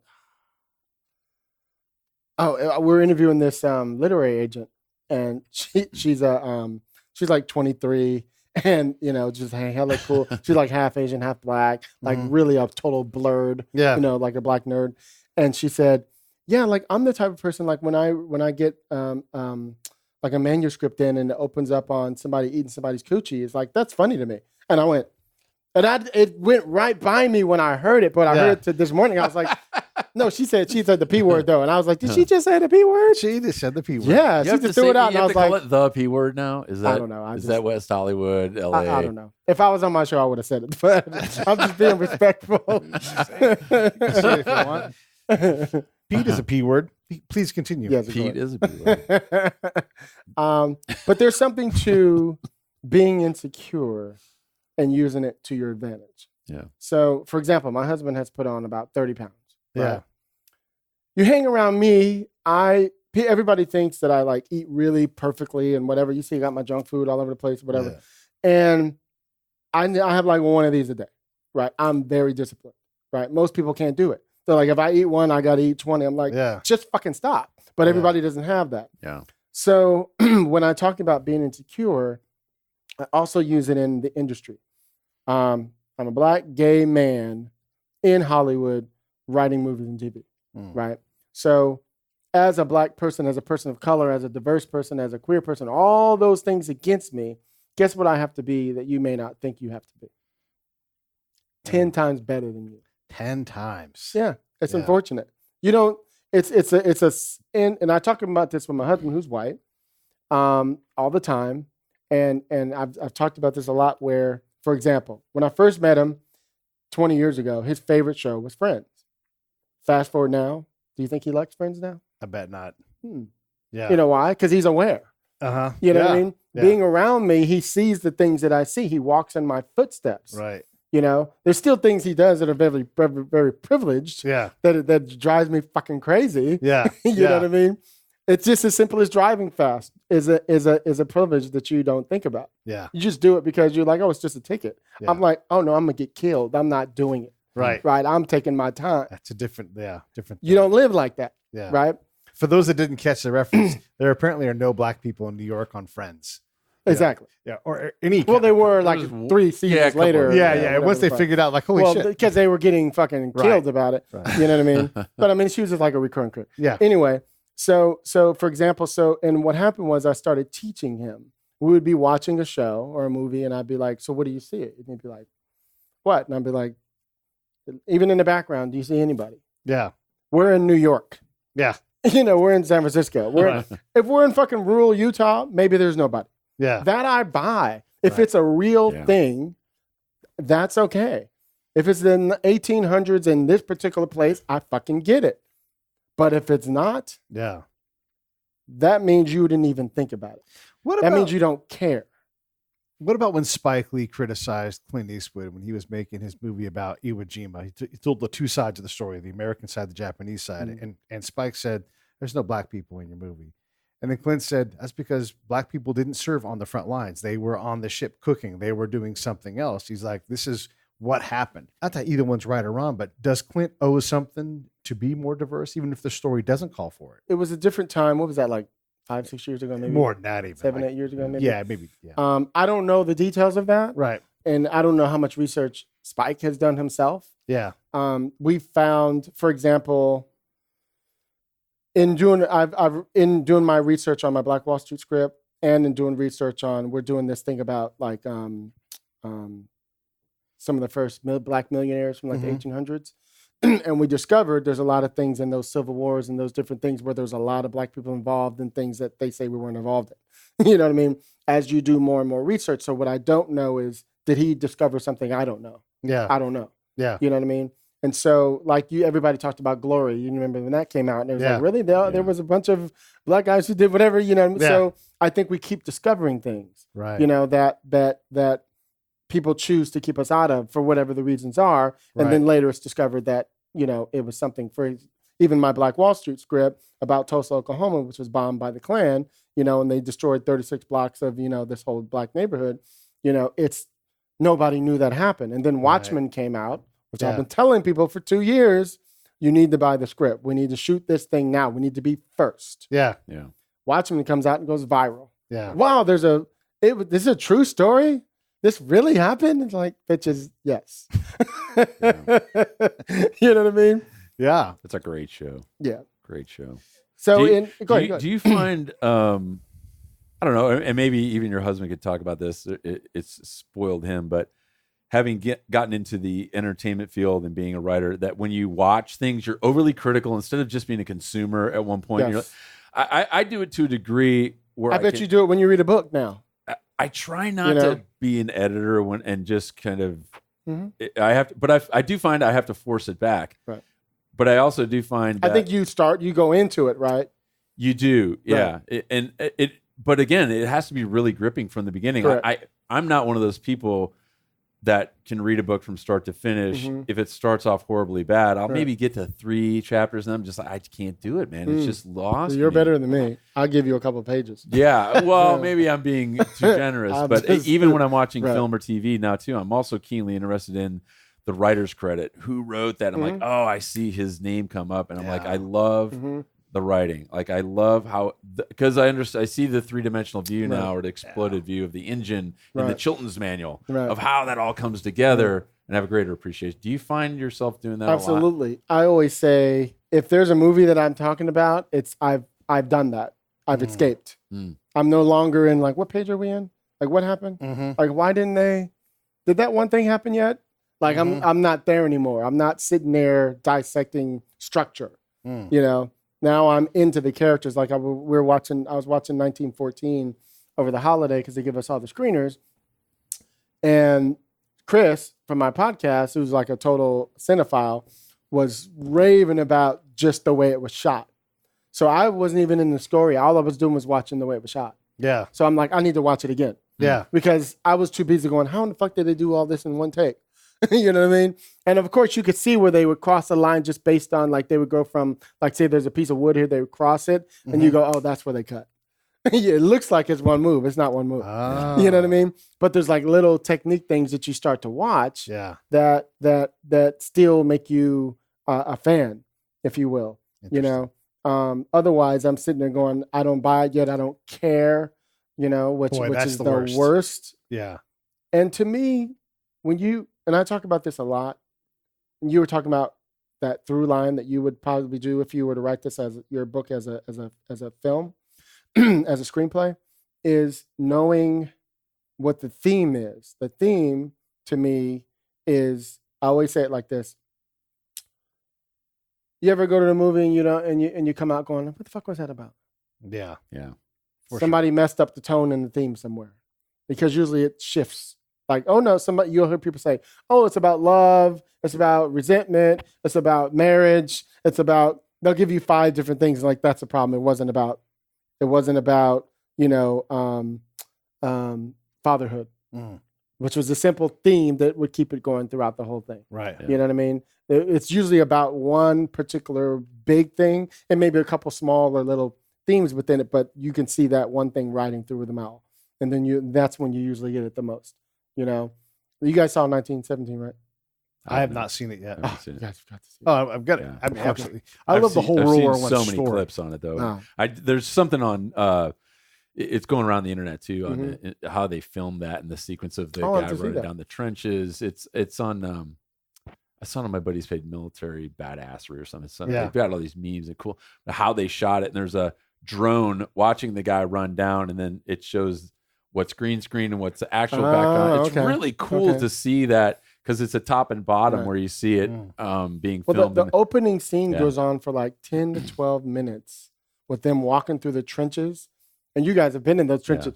Oh, we're interviewing this literary agent, and she's like 23, and just hella cool. She's like half Asian, half black, like really a total blurred. Yeah. Like a black nerd, and she said, yeah, like I'm the type of person like when I get like a manuscript in and it opens up on somebody eating somebody's coochie. It's like, that's funny to me. And I went, it went right by me when I heard it, but I heard it this morning. I was like, no, she said the P word though. And I was like, did she just say the P word? She just said the P word. Yeah, she just threw it out. And I was like, call it the P word now? Is that, I don't know. Is that West Hollywood, LA? I don't know. If I was on my show, I would have said it, but I'm just being respectful. You can say it if you want. Pete is a P word. Please continue. Yes, Pete is a P word. But there's something to being insecure and using it to your advantage. Yeah. So, for example, my husband has put on about 30 pounds. Right? Yeah. You hang around me, everybody thinks that I like eat really perfectly and whatever. You see, I got my junk food all over the place, whatever. Yeah. And I have like one of these a day, right? I'm very disciplined, right? Most people can't do it. So like if I eat one, I got to eat 20. I'm like, just fucking stop. But everybody doesn't have that. Yeah. So when I talk about being insecure, I also use it in the industry. I'm a black gay man in Hollywood writing movies and TV, right? So as a black person, as a person of color, as a diverse person, as a queer person, all those things against me, guess what I have to be that you may not think you have to be? 10 times better than you. 10 times. Yeah, it's unfortunate. You don't. And I talk about this with my husband, who's white, all the time, and I've talked about this a lot. Where, for example, when I first met him 20 years ago, his favorite show was Friends. Fast forward now, do you think he likes Friends now? I bet not. Yeah. You know why? Because he's aware. You know what I mean? Yeah. Being around me, he sees the things that I see. He walks in my footsteps. Right. There's still things he does that are very, very, very privileged. Yeah. That drives me fucking crazy. Yeah. You know what I mean? It's just as simple as driving fast is a privilege that you don't think about. Yeah. You just do it because you're like, oh, it's just a ticket. Yeah. I'm like, oh no, I'm gonna get killed. I'm not doing it. Right. Right. I'm taking my time. That's a different thing. You don't live like that. Yeah. Right. For those that didn't catch the reference, there apparently are no black people in New York on Friends. Exactly. Yeah. Or any. Well, they were like 3 seasons later. Yeah. Once they figured out, like, holy shit. Because they were getting fucking killed about it. Right. You know what I mean? But I mean, she was just like a recurring character. Yeah. Anyway, so for example, and what happened was I started teaching him we would be watching a show or a movie, and I'd be like, "So what do you see?" And he'd be like, "What?" And I'd be like, "Even in the background, do you see anybody?" Yeah. We're in New York. Yeah. We're in San Francisco. If we're in fucking rural Utah, maybe there's nobody. Yeah. That I buy. If it's a real thing, that's okay. If it's in the 1800s in this particular place, I fucking get it. But if it's not, that means you didn't even think about it. That means you don't care. What about when Spike Lee criticized Clint Eastwood when he was making his movie about Iwo Jima? He told the two sides of the story, the American side, the Japanese side. And Spike said, there's no black people in your movie. And then Clint said, that's because black people didn't serve on the front lines. They were on the ship cooking. They were doing something else. He's like, this is what happened. Not that either one's right or wrong, but does Clint owe something to be more diverse, even if the story doesn't call for it? It was a different time. What was that, like 5-6 years ago? Maybe more than that, even 7-8 years ago. Maybe. Yeah, maybe. Yeah. I don't know the details of that. Right. And I don't know how much research Spike has done himself. Yeah. We found, for example, in doing my research on my Black Wall Street script, and in doing research on, we're doing this thing about like some of the first black millionaires from like the 1800s. And we discovered there's a lot of things in those civil wars and those different things where there's a lot of black people involved in things that they say we weren't involved in. You know what I mean? As you do more and more research. So what I don't know is, did he discover something I don't know? Yeah. I don't know. Yeah. You know what I mean? And so like everybody talked about Glory. You remember when that came out, and it was like, really? There was a bunch of black guys who did whatever, you know? So I think we keep discovering things, right? You know, that people choose to keep us out of for whatever the reasons are. And then later it's discovered that, you know, it was something for even my Black Wall Street script about Tulsa, Oklahoma, which was bombed by the Klan, you know, and they destroyed 36 blocks of, you know, this whole black neighborhood. You know, nobody knew that happened. And then Watchmen came out, which I've been telling people for 2 years, you need to buy the script. We need to shoot this thing now. We need to be first. Yeah. Yeah. Watchmen comes out and goes viral. Yeah. Wow, this is a true story? This really happened? It's like, bitches, yes. You know what I mean? Yeah. It's a great show. Yeah. Great show. So go ahead. Do you find, I don't know, and maybe even your husband could talk about this, it's spoiled him, but having gotten into the entertainment field and being a writer, that when you watch things, you're overly critical instead of just being a consumer at one point. Yes. You're like, I do it to a degree where I bet you do it when you read a book now. I try not to be an editor and just kind of, I have to, but I do find I have to force it back. Right. But I also do find that I think you go into it, right? You do. Yeah. Right. But again, it has to be really gripping from the beginning. I'm not one of those people that can read a book from start to finish. If it starts off horribly bad, I'll maybe get to 3 chapters and I'm just like, I can't do it, man. It's just lost. You're better than me. I'll give you a couple of pages. Yeah. Well, maybe I'm being too generous, but even when I'm watching film or TV now too, I'm also keenly interested in the writer's credit. Who wrote that? I'm like, oh, I see his name come up. And I'm like, I love the writing. Like I love how, because I see the 3-dimensional view now, or the exploded view of the engine in the Chilton's manual of how that all comes together, and have a greater appreciation. Do you find yourself doing that? Absolutely. A lot? I always say, if there's a movie that I'm talking about, I've done that. I've escaped. I'm no longer in like, what page are we in? Like what happened? Like why did that one thing happen yet? Like I'm not there anymore. I'm not sitting there dissecting structure. You know, now I'm into the characters. Like I was watching 1914 over the holiday because they give us all the screeners. And Chris from my podcast, who's like a total cinephile, was raving about just the way it was shot. So I wasn't even in the story. All I was doing was watching the way it was shot. Yeah. So I'm like, I need to watch it again. Yeah. Because I was too busy going, how in the fuck did they do all this in one take? You know what I mean? And of course, you could see where they would cross the line just based on, like, they would go from, like, say there's a piece of wood here, they would cross it, and you go, oh, that's where they cut. Yeah, it looks like it's one move. It's not one move. Oh. You know what I mean? But there's like little technique things that you start to watch that still make you a fan, if you will. You know? Otherwise, I'm sitting there going, I don't buy it yet. I don't care, you know, which is the worst. Yeah. And to me, and I talk about this a lot, and you were talking about that through line that you would probably do if you were to write this as your book as a film, as a screenplay. is knowing what the theme is. The theme to me is, I always say it like this. You ever go to the movie and you come out going, what the fuck was that about? Yeah. Somebody messed up the tone and the theme somewhere, because usually it shifts. Like, oh no, you'll hear people say, oh, it's about love, it's about resentment, it's about marriage, they'll give you 5 different things. Like, that's the problem. It wasn't about fatherhood, which was a simple theme that would keep it going throughout the whole thing. Right. You know what I mean? It's usually about one particular big thing and maybe a couple small or little themes within it, but you can see that one thing riding through them all. And then that's when you usually get it the most. You guys saw 1917, right? I have not seen it yet. You guys have got to see it. Oh, I've got it. I mean, absolutely. I love the whole I've World seen War I so many story. clips on it, though. There's something on. It's going around the internet too on how they filmed that and the sequence of the guy running down the trenches. It's on. I saw it on my buddy's page, Military Badassery or something. They've got all these memes and cool how they shot it. And there's a drone watching the guy run down, and then it shows what's green screen and what's the actual background. It's really cool to see that, because it's a top and bottom where you see it being filmed. The opening scene goes on for like 10 to 12 minutes with them walking through the trenches. And you guys have been in those trenches.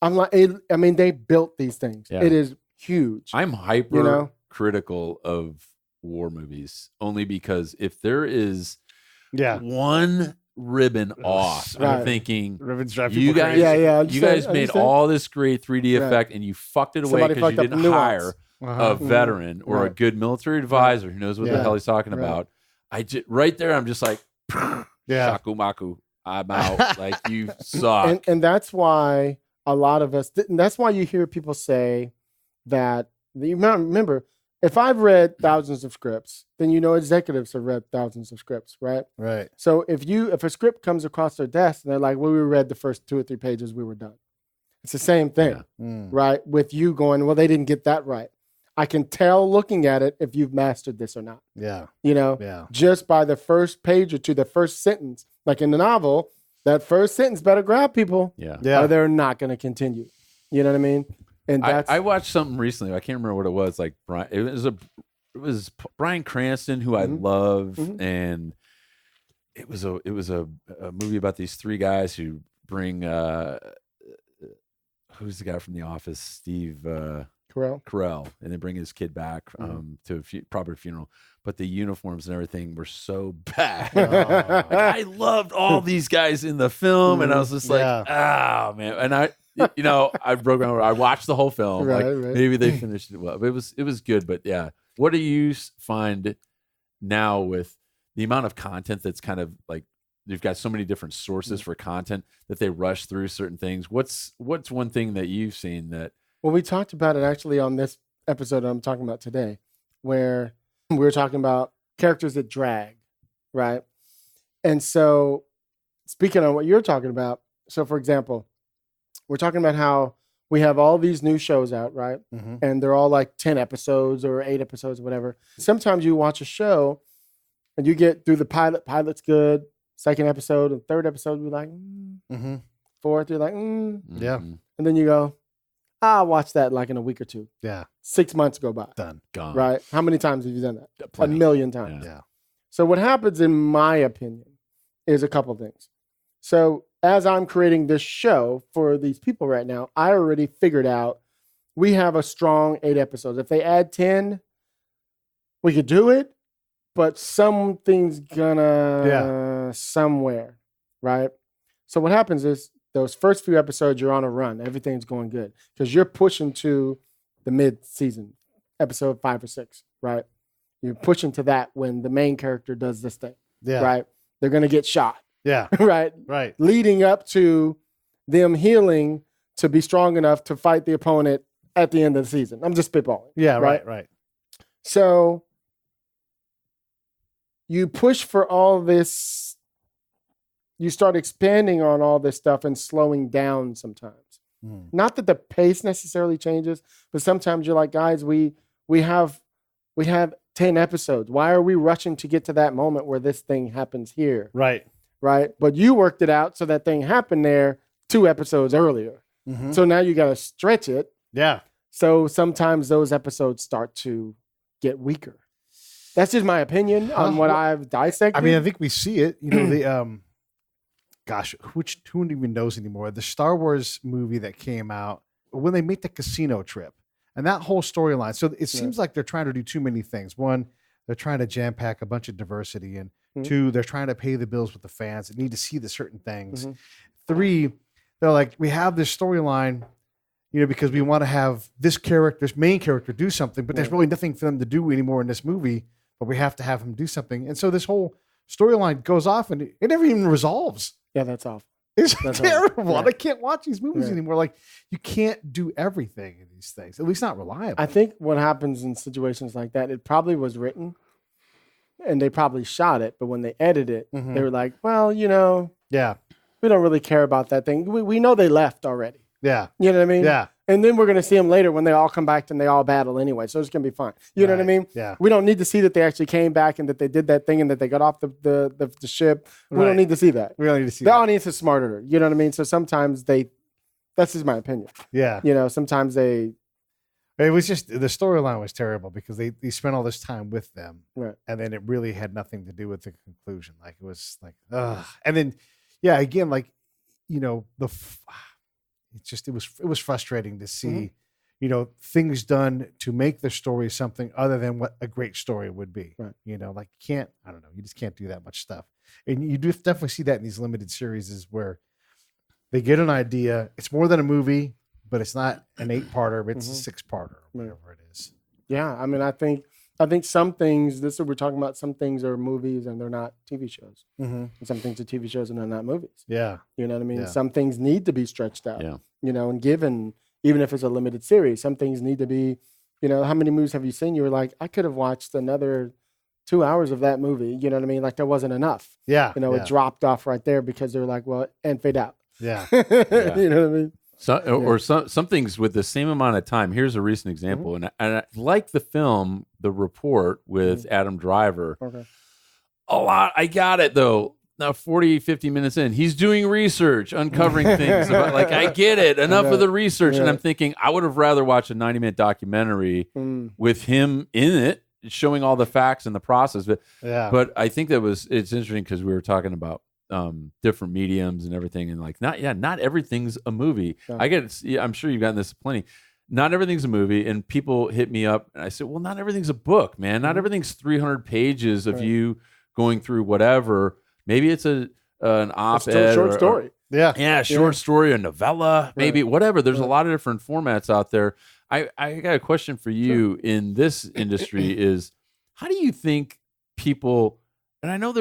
I'm like, I mean, they built these things. It is huge. I'm hyper critical of war movies, only because if there is one ribbon off, I'm thinking, you guys made all this great 3D effect and you fucked it away because you didn't hire a veteran or a good military advisor who knows what the hell he's talking about. Right there, I'm just like, shakumaku, I'm out. Like, you suck. And that's why a lot of us, that's why you hear people say that, you remember, if I've read thousands of scripts, then executives have read thousands of scripts, right? Right. So if a script comes across their desk and they're like, well, we read the first 2 or 3 pages, we were done. It's the same thing, right? With you going, well, they didn't get that right. I can tell looking at it if you've mastered this or not. Yeah. Just by the first page or 2, the first sentence. Like in the novel, that first sentence better grab people. Or they're not going to continue. You know what I mean? And I watched something recently. I can't remember what it was. Like it was Bryan Cranston, who I love, and it was a movie about these 3 guys who bring who's the guy from The Office, Steve Carell, and they bring his kid back to a proper funeral, but the uniforms and everything were so bad. Like, I loved all these guys in the film, and I was just like, oh man, and I broke down. I watched the whole film. Maybe they finished it well, but it was good. But what do you find now with the amount of content that's kind of like, you've got so many different sources for content that they rush through certain things? What's one thing that you've seen that? Well, we talked about it actually on this episode I'm talking about today, where we were talking about characters that drag, right? And so, speaking on what you're talking about, so for example, we're talking about how we have all these new shows out, right? And they're all like 10 episodes or 8 episodes, whatever. Sometimes you watch a show and you get through the pilot's good, second episode and third episode, you're like, fourth, you're like, yeah. And then you go, I'll watch that like in a week or 2. Yeah. 6 months go by. Done. Gone. Right? How many times have you done that? Plenty. 1 million times. Yeah. So what happens, in my opinion, is a couple things. So as I'm creating this show for these people right now, I already figured out we have a strong 8 episodes. If they add 10, we could do it, but something's gonna somewhere, right? So what happens is those first few episodes, you're on a run. Everything's going good because you're pushing to the mid-season, episode 5 or 6, right? You're pushing to that when the main character does this thing, right? They're going to get shot, right? Leading up to them healing to be strong enough to fight the opponent at the end of the season. I'm just spitballing. Right. So you push for all this. You start expanding on all this stuff and slowing down sometimes. Not that the pace necessarily changes, but sometimes you're like, guys, we have 10 episodes. Why are we rushing to get to that moment where this thing happens here? Right. But you worked it out so that thing happened there 2 episodes earlier. So now you got to stretch it. Yeah. So sometimes those episodes start to get weaker. That's just my opinion on what I've dissected. I mean, I think we see it. You know, the gosh, who even knows anymore? The Star Wars movie that came out when they make the casino trip and that whole storyline. So it seems like they're trying to do too many things. One, they're trying to jam pack a bunch of diversity, and two, they're trying to pay the bills with the fans that need to see the certain things. Three, they're like, we have this storyline, you know, because we want to have this main character do something, but there's really nothing for them to do anymore in this movie, but we have to have him do something. And so this whole storyline goes off and it never even resolves. Yeah, that's awful. It's That's terrible. right. I can't watch these movies anymore. Like, you can't do everything in these things, at least not reliable. I think what happens in situations like that, it probably was written and they probably shot it, but when they edit it, they were like, well, you know, we don't really care about that thing. We know they left already. Yeah. You know what I mean? Yeah. And then we're going to see them later when they all come back and they all battle anyway. So it's going to be fine. You know what I mean? Yeah. We don't need to see that they actually came back and that they did that thing and that they got off the ship. We don't need to see that. We don't need to see the that. audience is smarter. You know what I mean? So sometimes that's just my opinion. Yeah. You know, sometimes it was just, the storyline was terrible because they spent all this time with them. Right. And then it really had nothing to do with the conclusion. Like, it was like, ugh. And then, yeah, again, like, you know, it was frustrating to see, you know, things done to make the story something other than what a great story would be. Right. You know, like, you just can't do that much stuff. And you do definitely see that in these limited series is where they get an idea. It's more than a movie, but it's not an 8-parter, but it's a 6-parter, whatever it is. Yeah. I mean, I think some things, this is what we're talking about, some things are movies and they're not TV shows. And some things are TV shows and they're not movies. Yeah. You know what I mean? Yeah. Some things need to be stretched out, Yeah. you know, and given, even if it's a limited series, some things need to be, you know, how many movies have you seen? You were like, I could have watched another 2 hours of that movie. You know what I mean? Like, there wasn't enough. Yeah. You know, it dropped off right there because they're like, well, and fade out. Yeah. You know what I mean? Or some things with the same amount of time. Here's a recent example, and I like the film, The Report with Adam Driver. Okay. A lot. I got it though. Now 40, 50 minutes in, he's doing research, uncovering things about, like, I get it. Enough of the research, and I'm thinking I would have rather watched a 90-minute documentary with him in it, showing all the facts and the process. But I think it's interesting because we were talking about different mediums and everything, and like, not everything's a movie. Yeah. I get it. I'm sure you've gotten this plenty. Not everything's a movie, and people hit me up and I said, well, not everything's a book, man. Not everything's 300 pages of you going through whatever. Maybe it's an op-ed, short story. Short story, a novella, maybe whatever. There's a lot of different formats out there. I got a question for you in this industry is, how do you think people, and I know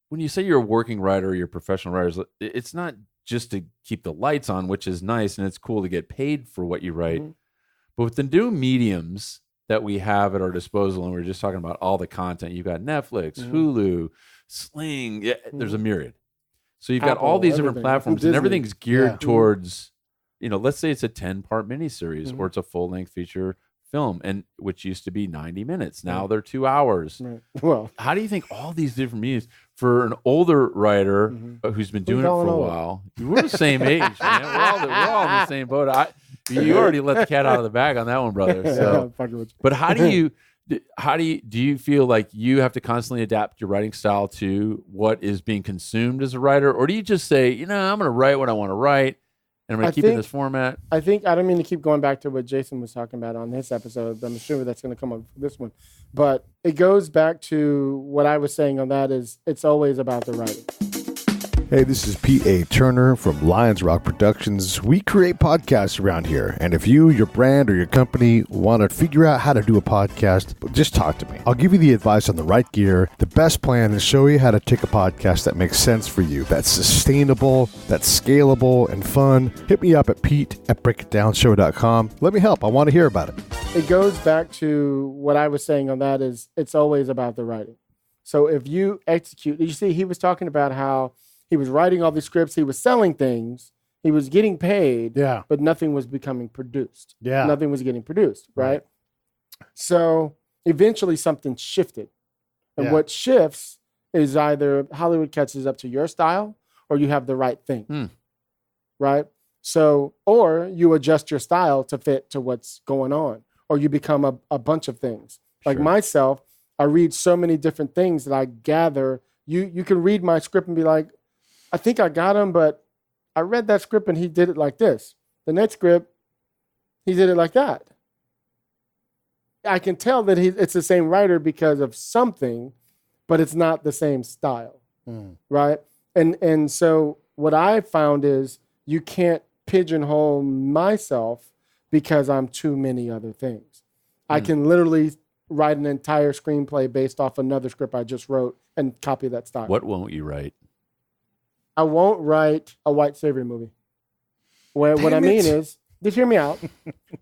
when you say you're a working writer, you're a professional writer, it's not just to keep the lights on, which is nice, and it's cool to get paid for what you write. But with the new mediums that we have at our disposal, and we were just talking about all the content, you've got Netflix, Hulu, Sling, there's a myriad. So you've got Apple, all these different everything. platforms, and everything's geared towards, you know, let's say it's a 10-part miniseries or it's a full-length feature film, and which used to be 90 minutes. Now they're 2 hours. Right. Well, how do you think all these different mediums for an older writer who's been doing it for a while? We're the same age, man. We're all in the same boat. You already let the cat out of the bag on that one, brother. So, but how do you feel like you have to constantly adapt your writing style to what is being consumed as a writer, or do you just say, you know, I'm going to write what I want to write, and I'm going to keep it in this format? I don't mean to keep going back to what Jason was talking about on this episode. I'm sure that's going to come up for this one. But it goes back to what I was saying on that is it's always about the writing. Hey, this is Peteaturner from Lions Rock Productions. We create podcasts around here, and if you, your brand, or your company want to figure out how to do a podcast, just talk to me. I'll give you the advice on the right gear, the best plan, and show you how to take a podcast that makes sense for you, that's sustainable, that's scalable, and fun. Hit me up at pete@breakitdownshow.com. Let me help. I want to hear about it. It goes back to what I was saying on that is it's always about the writing. So if you execute, you see, he was talking about how he was writing all these scripts. He was selling things. He was getting paid. Yeah. But nothing was becoming produced. Yeah. Nothing was getting produced, right? So eventually something shifted. And what shifts is either Hollywood catches up to your style or you have the right thing. Right? So, or you adjust your style to fit to what's going on, or you become a bunch of things. Like myself, I read so many different things that I gather. You can read my script and be like, I think I got him, but I read that script and he did it like this. The next script, he did it like that. I can tell that it's the same writer because of something, but it's not the same style, right? And so what I found is you can't pigeonhole myself because I'm too many other things. I can literally write an entire screenplay based off another script I just wrote and copy that style. What won't you write? I won't write a white savior movie. What I mean is, just hear me out.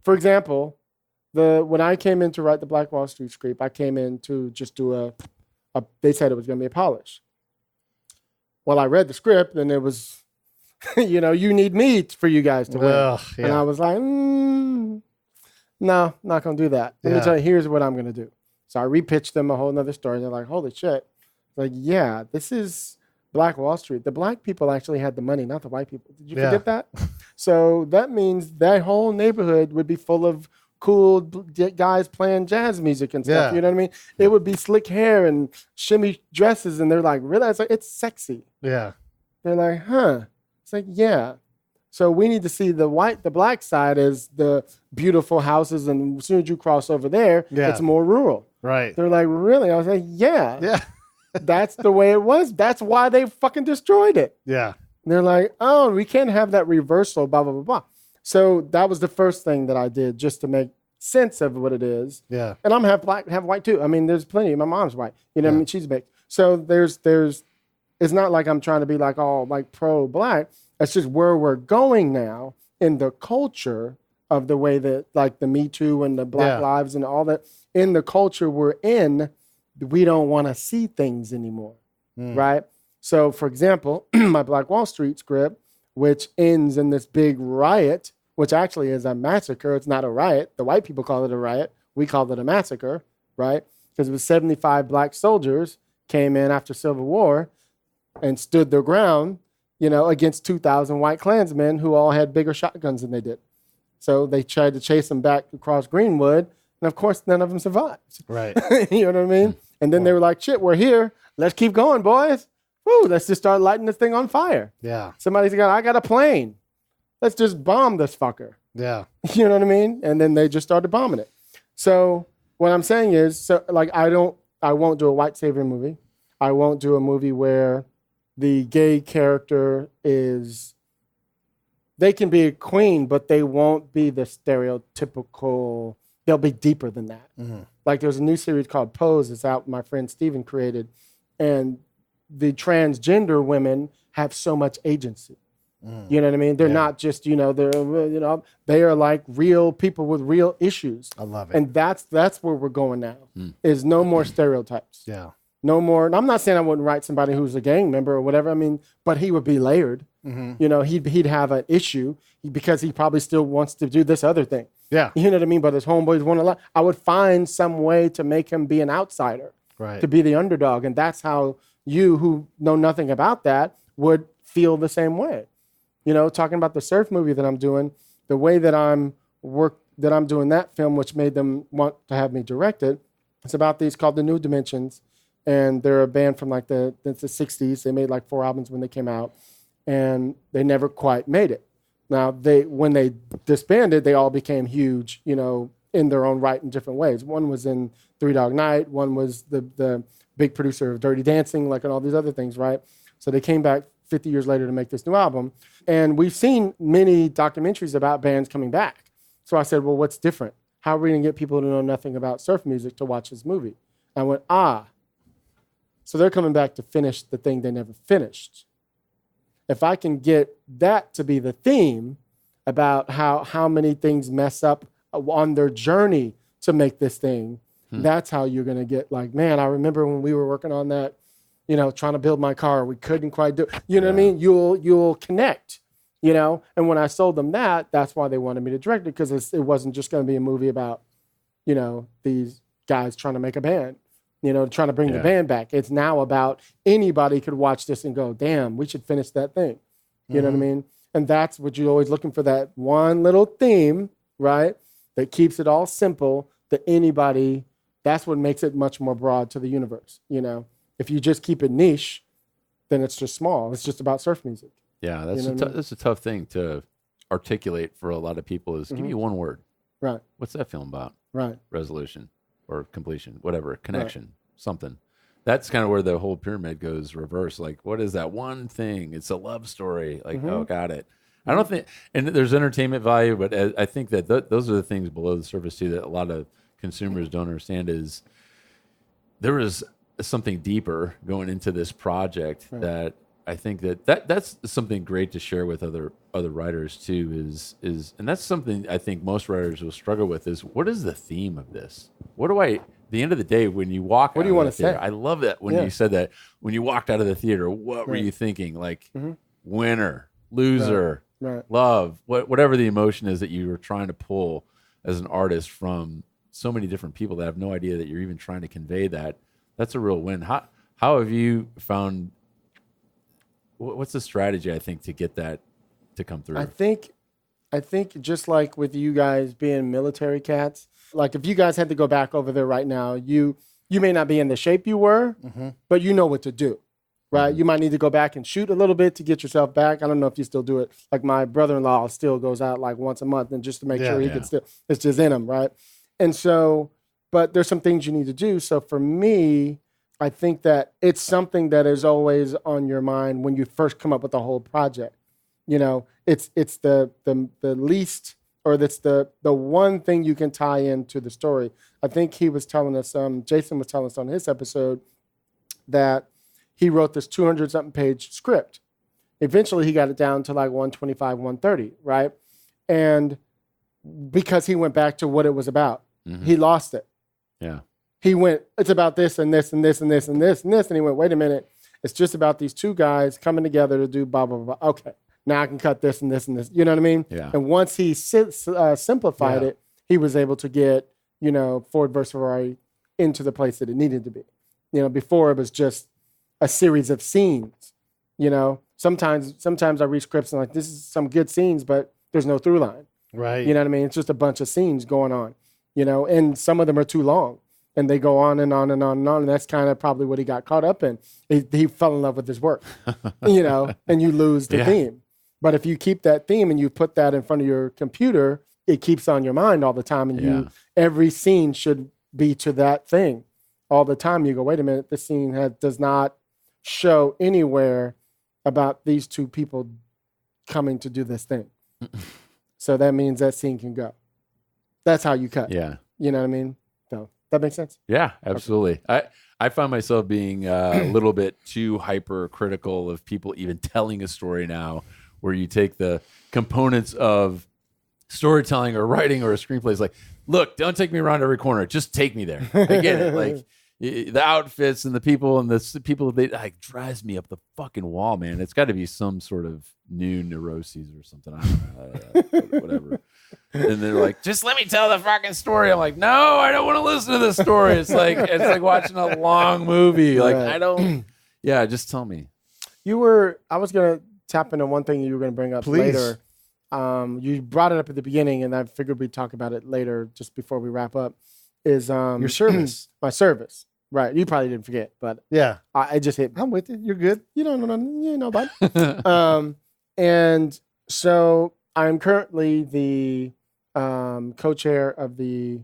For example, when I came in to write the Black Wall Street script, I came in to just do they said it was going to be a polish. Well, I read the script and it was, you need me for you guys to win. Yeah. And I was like, no, not going to do that. Let me tell you, here's what I'm going to do. So I repitched them a whole nother story. And they're like, holy shit. Like, yeah, this is Black Wall Street. The black people actually had the money, not the white people. Did you forget that? So that means that whole neighborhood would be full of cool guys playing jazz music and stuff. You know what I mean? It would be slick hair and shimmy dresses. And they're like, really? It's like, it's sexy. Yeah. They're like, huh. It's like, yeah. So we need to see the black side as the beautiful houses. And as soon as you cross over there, it's more rural. Right. They're like, really? I was like, yeah. Yeah. That's the way it was. That's why they fucking destroyed it. Yeah. And they're like, oh, we can't have that reversal, blah, blah, blah, blah. So that was the first thing that I did just to make sense of what it is. Yeah. And I'm half black, half white too. I mean, there's plenty. My mom's white. You know what I mean? She's mixed. So there's it's not like I'm trying to be like all like pro-black. That's just where we're going now in the culture of the way that like the Me Too and the Black Lives and all that. In the culture we're in, we don't want to see things anymore, right? So, for example, my Black Wall Street script, which ends in this big riot, which actually is a massacre. It's not a riot. The white people call it a riot. We call it a massacre, right? Because it was 75 black soldiers came in after Civil War and stood their ground, against 2,000 white Klansmen who all had bigger shotguns than they did. So they tried to chase them back across Greenwood. And of course, none of them survived. Right. You know what I mean? And then they were like, shit, we're here. Let's keep going, boys. Woo, let's just start lighting this thing on fire. Yeah. Somebody's I got a plane. Let's just bomb this fucker. Yeah. You know what I mean? And then they just started bombing it. So what I'm saying is, I won't do a white savior movie. I won't do a movie where the gay character they can be a queen, but they won't be the stereotypical. They'll be deeper than that. Mm-hmm. Like there's a new series called Pose. It's out. My friend Steven created, and the transgender women have so much agency. You know what I mean? They're not just they are like real people with real issues. I love it. And that's where we're going now. Is no more stereotypes. Yeah. No more. And I'm not saying I wouldn't write somebody who's a gang member or whatever. I mean, but he would be layered. Mm-hmm. He'd have an issue because he probably still wants to do this other thing. Yeah. You know what I mean? But his homeboys want to lie. I would find some way to make him be an outsider. Right. To be the underdog. And that's how you who know nothing about that would feel the same way. Talking about the surf movie that I'm doing, the way that I'm doing that film, which made them want to have me direct it. It's about these called the New Dimensions. And they're a band from like the 60s. They made like 4 albums when they came out. And they never quite made it. Now, when they disbanded, they all became huge, in their own right in different ways. One was in Three Dog Night. One was the big producer of Dirty Dancing, like, and all these other things, right? So they came back 50 years later to make this new album. And we've seen many documentaries about bands coming back. So I said, well, what's different? How are we going to get people who know nothing about surf music to watch this movie? And I went, so they're coming back to finish the thing they never finished. If I can get that to be the theme about how many things mess up on their journey to make this thing, that's how you're going to get like, man, I remember when we were working on that, trying to build my car, we couldn't quite do it. You know what I mean? You'll connect, and when I sold them that's why they wanted me to direct it, because it wasn't just going to be a movie about, these guys trying to make a band. Trying to bring the band back. It's now about anybody could watch this and go, damn, we should finish that thing. You know what I mean? And that's what you're always looking for, that one little theme, right? That keeps it all simple, that anybody, that's what makes it much more broad to the universe. You know, if you just keep it niche, then it's just small. It's just about surf music. Yeah, that's that's a tough thing to articulate for a lot of people is give me one word. Right. What's that film about? Right. Resolution or completion, whatever, connection, something. That's kind of where the whole pyramid goes reverse. Like, what is that one thing? It's a love story. Like, oh, got it. I don't think, and there's entertainment value, but I think that those are the things below the surface too that a lot of consumers don't understand is there is something deeper going into this project that I think that's something great to share with other writers too is and that's something I think most writers will struggle with is what is the theme of this? What do at the end of the day when you walk what do you want to say? I love that when you said that when you walked out of the theater, what were you thinking? Like winner, loser, love, whatever the emotion is that you were trying to pull as an artist from so many different people that have no idea that you're even trying to convey that. That's a real win. How have you found? What's the strategy? I think to get that to come through. I think just like with you guys being military cats, like if you guys had to go back over there right now, you may not be in the shape you were, but you know what to do, right? You might need to go back and shoot a little bit to get yourself back. I don't know if you still do it. Like my brother-in-law still goes out like once a month and just to make sure he can still. It's just in him, right? And so. But there's some things you need to do. So for me, I think that it's something that is always on your mind when you first come up with the whole project. You know, it's the least, or that's the one thing you can tie into the story. I think he was telling us, Jason was telling us on his episode that he wrote this 200-something page script. Eventually, he got it down to like 125, 130, right? And because he went back to what it was about, he lost it. Yeah. He went, it's about this and this and this and this and this and this. And he went, wait a minute. It's just about these two guys coming together to do blah, blah, blah. Okay. Now I can cut this and this and this. You know what I mean? Yeah. And once he simplified it, he was able to get, you know, Ford versus Ferrari into the place that it needed to be. You know, before it was just a series of scenes. You know, sometimes I read scripts and like, this is some good scenes, but there's no through line. Right. You know what I mean? It's just a bunch of scenes going on. You know, and some of them are too long and they go on and on and on and on. And that's kind of probably what he got caught up in. He fell in love with his work, you know, and you lose the theme. But if you keep that theme and you put that in front of your computer, it keeps on your mind all the time. And every scene should be to that thing all the time. You go, wait a minute, this scene does not show anywhere about these two people coming to do this thing. So that means that scene can go. That's how you cut. Yeah. You know what I mean? So that makes sense? Yeah, absolutely. Okay. I find myself being a little bit too hypercritical of people even telling a story now, where you take the components of storytelling or writing or a screenplay. It's like, look, don't take me around every corner. Just take me there. I get it. Like the outfits and the people they like drives me up the fucking wall, man. It's got to be some sort of new neuroses or something. I don't know, whatever. And they're like, just let me tell the fucking story. I'm like, no, I don't want to listen to this story. It's like watching a long movie. Like I don't. Yeah, just tell me. I was gonna tap into one thing you were gonna bring up Please. later. You brought it up at the beginning, and I figured we'd talk about it later, just before we wrap up. Is your service? My service, right? You probably didn't forget, but Yeah. I just hit. I'm with you. You're good. You know, bud. And so I'm currently the co-chair of the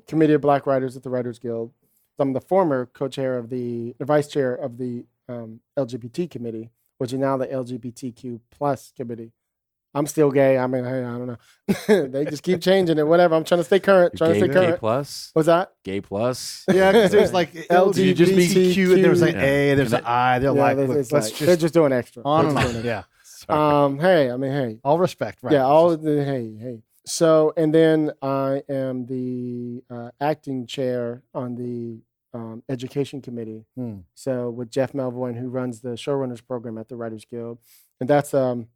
Committee of Black Writers at the Writers Guild. I'm the former co-chair of the vice chair of the LGBT committee, which is now the LGBTQ plus committee. I'm still gay. I mean, I don't know. They just keep changing it. Whatever. I'm trying to stay current. Gay plus. What's that? Gay plus. Yeah, because there's like LGBTQ, and there was like A, and there's an I. They're like, they're just doing extra. On and on. Yeah. Hey. All respect, right? Yeah, hey. So, and then I am the acting chair on the education committee. So with Jeff Melvoin, who runs the showrunners program at the Writers Guild, and that's a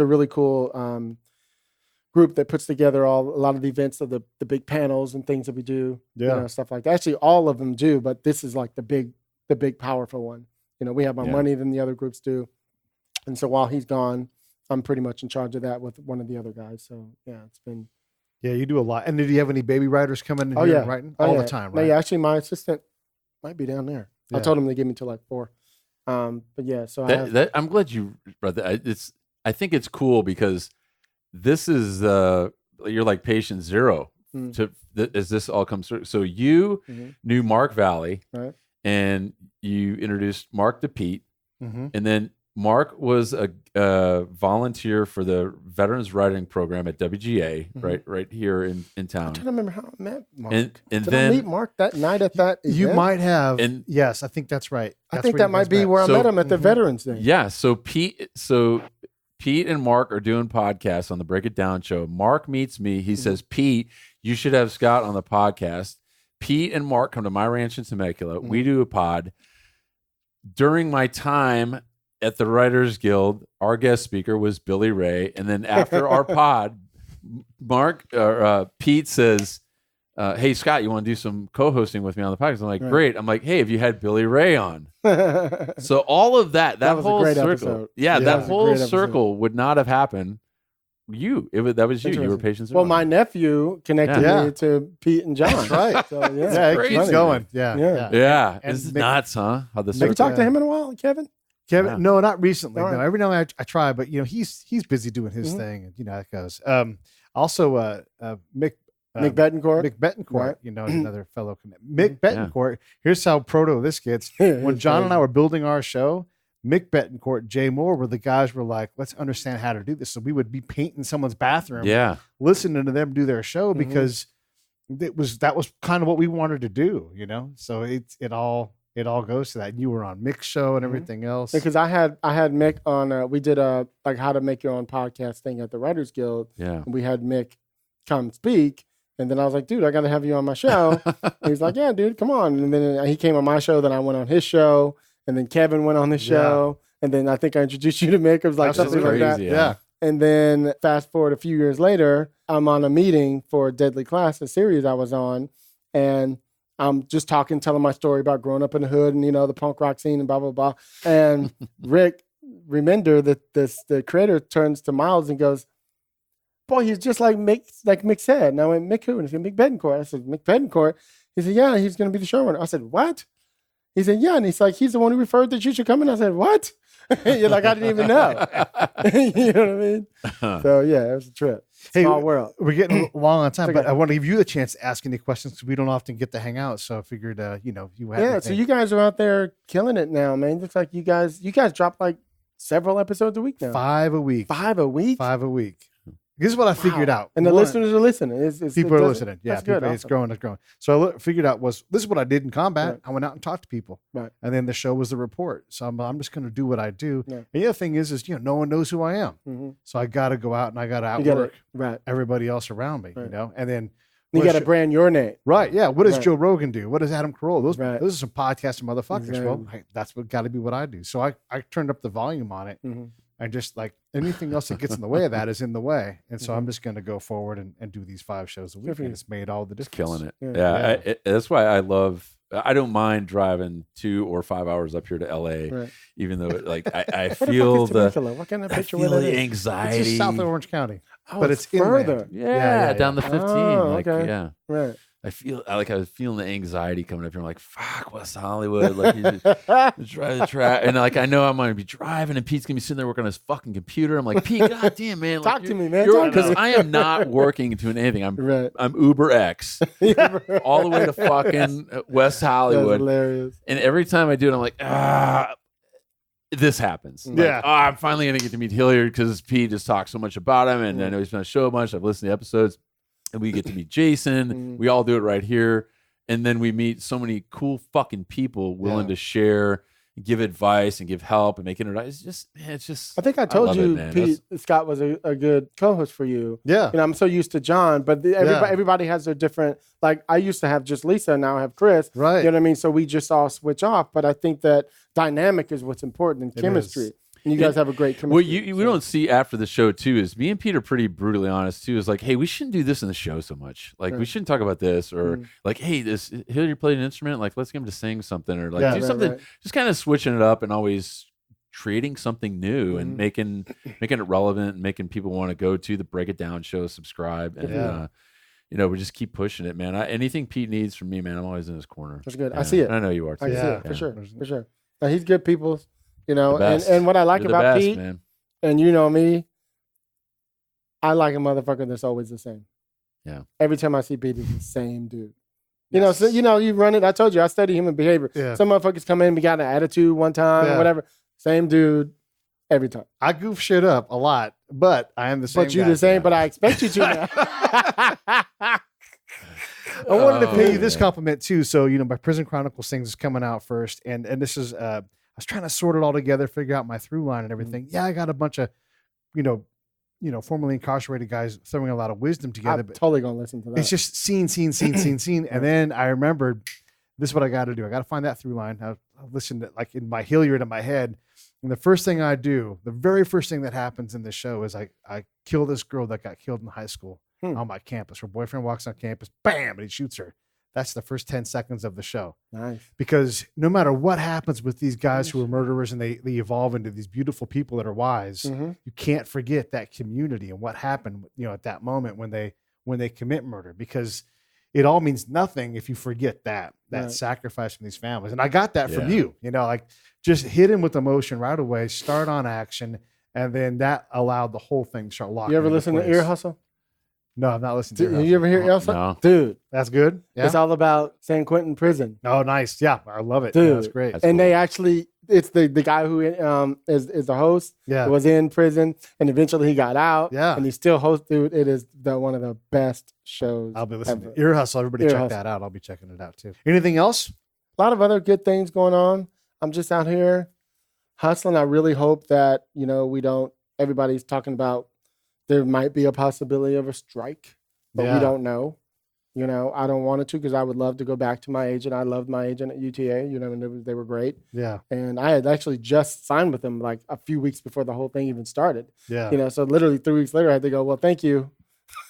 really cool group that puts together a lot of the events of the big panels and things that we do, stuff like that. Actually, all of them do, but this is like the big powerful one. You know, we have more money than the other groups do. And so while he's gone, I'm pretty much in charge of that with one of the other guys. So yeah, it's been. Yeah, you do a lot. And did you have any baby writers coming in here and writing? All the time, right? No, yeah, actually, my assistant might be down there. Yeah. I told him to give me till like 4. But yeah, so I'm glad you brought that. I think it's cool because this is you're like patient zero as this all comes through. So you knew Mark Valley, right? And you introduced Mark to Pete, and then Mark was a volunteer for the Veterans Writing Program at WGA, right here in town. I'm trying to remember how I met Mark. And Did then I meet Mark that night at that event? You might have. And yes, I think that's right. I think that might be where I met him at the Veterans thing. Yeah. So Pete and Mark are doing podcasts on the Break It Down show. Mark meets me. He says, Pete, you should have Scott on the podcast. Pete and Mark come to my ranch in Temecula. We do a pod. During my time at the Writers Guild, our guest speaker was Billy Ray. And then after our pod, Pete says, hey, Scott, you want to do some co-hosting with me on the podcast? I'm like, great. I'm like, hey, have you had Billy Ray on? So all of that whole circle. Episode. Yeah, that whole circle would not have happened. That was you. You were patient zero. Well, my nephew connected me to Pete and John. That's right. So, it keeps going. Yeah. This is nuts, huh? How the have you talked to him in a while, Kevin? No, not recently. No, every now and then I try, but he's busy doing his thing, and that goes. Also, Mick Betancourt. Mick Betancourt, another fellow. Mick Betancourt. Here's how proto this gets. When John and I were building our show, Mick Betancourt, Jay Moore were the guys were like, let's understand how to do this. So we would be painting someone's bathroom, listening to them do their show because that was kind of what we wanted to do, So it all goes to that. And you were on Mick's show and everything else. Because I had Mick on. We did a like how to make your own podcast thing at the Writers Guild. Yeah, and we had Mick come speak. And then I was like, dude, I got to have you on my show. He's like, yeah, dude, come on. And then he came on my show. Then I went on his show. And then Kevin went on his show. And then I think I introduced you to Mick. It was like something crazy, like that. Yeah. And then fast forward a few years later, I'm on a meeting for Deadly Class, a series I was on. And I'm just telling my story about growing up in the hood and, the punk rock scene and blah, blah, blah. And Rick Remender, the creator, turns to Miles and goes, boy, he's just like Mick said. And I went, Mick who? And he said, Mick Betancourt. I said, Mick Betancourt? He said, yeah, he's going to be the showrunner. I said, what? He said, yeah. And he's like, he's the one who referred that you should come in. I said, what? You're like, I didn't even know. You know what I mean? So, yeah, it was a trip. Small world. We're getting long on time, but I want to give you the chance to ask any questions because we don't often get to hang out. So I figured, you had anything. So you guys are out there killing it now, man. Looks like you guys drop like several episodes a week now. 5 a week. 5 a week? 5 a week. This is what I figured out. And the listeners are listening. People are listening. Yeah, good. It's growing. So I figured out this is what I did in combat. Right. I went out and talked to people. Right. And then the show was the report. So I'm just going to do what I do. Yeah. And the other thing is no one knows who I am. Mm-hmm. So I got to go out and I got to outwork everybody else around me, And then you got to brand your name. Right. Yeah. What does Joe Rogan do? What does Adam Carolla? Those are some podcasting motherfuckers. Exactly. Well, that's got to be what I do. So I turned up the volume on it. Mm-hmm. I just like anything else that gets in the way of that is in the way. And so I'm just going to go forward and do these 5 shows a week. And it's made all the difference. Killing it. Yeah. That's why I don't mind driving 2 or 5 hours up here to LA, even though I feel what kind of picture the anxiety. It's just south of Orange County. But it's further. Yeah, down the 15. Okay. Yeah. Right. I was feeling the anxiety coming up here. I'm like, fuck, West Hollywood. Like, you just drive the track. And I know I'm going to be driving and Pete's going to be sitting there working on his fucking computer. I'm like, Pete, goddamn, man. Talk to me, man. Because I am not working doing anything. I'm Uber X all the way to fucking West Hollywood. That's hilarious. And every time I do it, I'm like, this happens. I'm finally going to get to meet Hilliard because Pete just talks so much about him. And I know he's been on the show a bunch. I've listened to the episodes. And we get to meet Jason. We all do it right here. And then we meet so many cool fucking people willing to share, give advice, and give help and make introductions. It's just. I think I told you, Pete, Scott was a good co-host for you. Yeah. I'm so used to John, but everybody has their different. Like I used to have just Lisa, now I have Chris. Right. You know what I mean? So we just all switch off. But I think that dynamic is what's important in chemistry. And you guys have a great chemistry. What we don't see after the show, too, is me and Pete are pretty brutally honest, too. Is like, hey, we shouldn't do this in the show so much. Like, we shouldn't talk about this. Or, like, hey, this Hilliard played an instrument. Like, let's get him to sing something. Or, like, do something. Just kind of switching it up and always creating something new and making it relevant and making people want to go to the Break It Down show, subscribe, and we just keep pushing it, man. Anything Pete needs from me, man, I'm always in his corner. That's good. I see it. And I know you are too. I see it for sure. Now, he's good people, and what I like You're about the best, Pete, man. and you know me, I like a motherfucker that's always the same. Yeah. Every time I see Pete, it's the same dude. So you run it. I told you, I study human behavior. Yeah. Some motherfuckers come in, we got an attitude one time, or whatever. Same dude every time. I goof shit up a lot, but I am the same. But you guy. the same, but I expect you to now. I wanted to pay you this compliment too. So, my Prison Chronicles things is coming out first. And this is, I was trying to sort it all together, figure out my through line and everything. Yeah, I got a bunch of, formerly incarcerated guys throwing a lot of wisdom together. I'm totally going to listen to that. It's just scene. And then I remembered, this is what I got to do. I got to find that through line. I listened to like in my Hilliard in my head. And the first thing I do, the very first thing that happens in the show is I kill this girl that got killed in high school on my campus. Her boyfriend walks on campus, bam, and he shoots her. That's the first 10 seconds of the show. Nice. Because no matter what happens with these guys who are murderers and they evolve into these beautiful people that are wise, you can't forget that community and what happened, at that moment when they commit murder, because it all means nothing if you forget that sacrifice from these families. And I got that from you, just hit him with emotion right away, start on action. And then that allowed the whole thing to start locking. You ever listen to Ear Hustle? No, I've not listened to Ear Hustle. You ever hear Ear Hustle? No. Dude. That's good. Yeah. It's all about San Quentin prison. Oh, nice. Yeah, I love it. Dude. Yeah, that's great. That's and cool. they actually, it's the guy who is the host. Yeah. Was in prison, and eventually he got out. Yeah. And he still hosts. Dude, it is one of the best shows. I'll be listening ever. to Ear Hustle. Everybody Ear check Hustle. that out. I'll be checking it out too. Anything else? A lot of other good things going on. I'm just out here hustling. I really hope that, everybody's talking about there might be a possibility of a strike, but we don't know. I don't want it to, because I would love to go back to my agent. I loved my agent at UTA, and they were great. Yeah. And I had actually just signed with them like a few weeks before the whole thing even started. Yeah. So literally 3 weeks later, I had to go, well, thank you.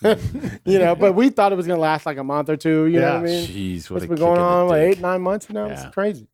But we thought it was going to last like a month or two. You know what I mean? Jeez, what It's a been kick going in the on like dick. 8-9 months now. Yeah. It's crazy.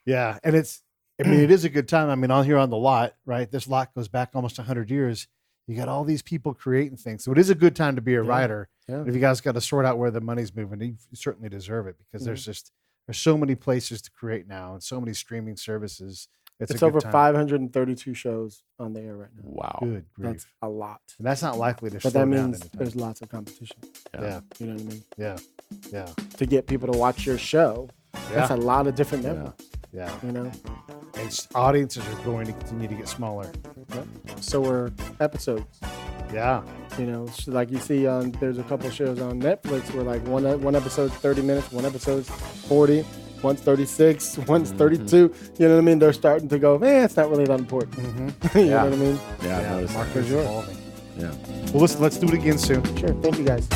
Yeah. And it is a good time. I mean, on here on the lot, right? This lot goes back almost 100 years. You got all these people creating things. So it is a good time to be a writer. Yeah. And if you guys got to sort out where the money's moving, you certainly deserve it, because there's so many places to create now and so many streaming services. It's over 532 shows on the air right now. Wow. Good grief. That's a lot. And that's not likely to slow But that down means anytime. there's lots of competition. Yeah. You know what I mean? Yeah. Yeah. To get people to watch your show, that's a lot of different networks. Yeah. And audiences are going to continue to get smaller. so are episodes. Yeah. So like you see there's a couple shows on Netflix where like one episode's 30 minutes, one episode's 40, one's 36, one's 32. You know what I mean? They're starting to go, it's not really that important. You know what I mean? Yeah, I noticed that. Market's evolving. Yeah. Well, let's do it again soon. Sure. Thank you guys.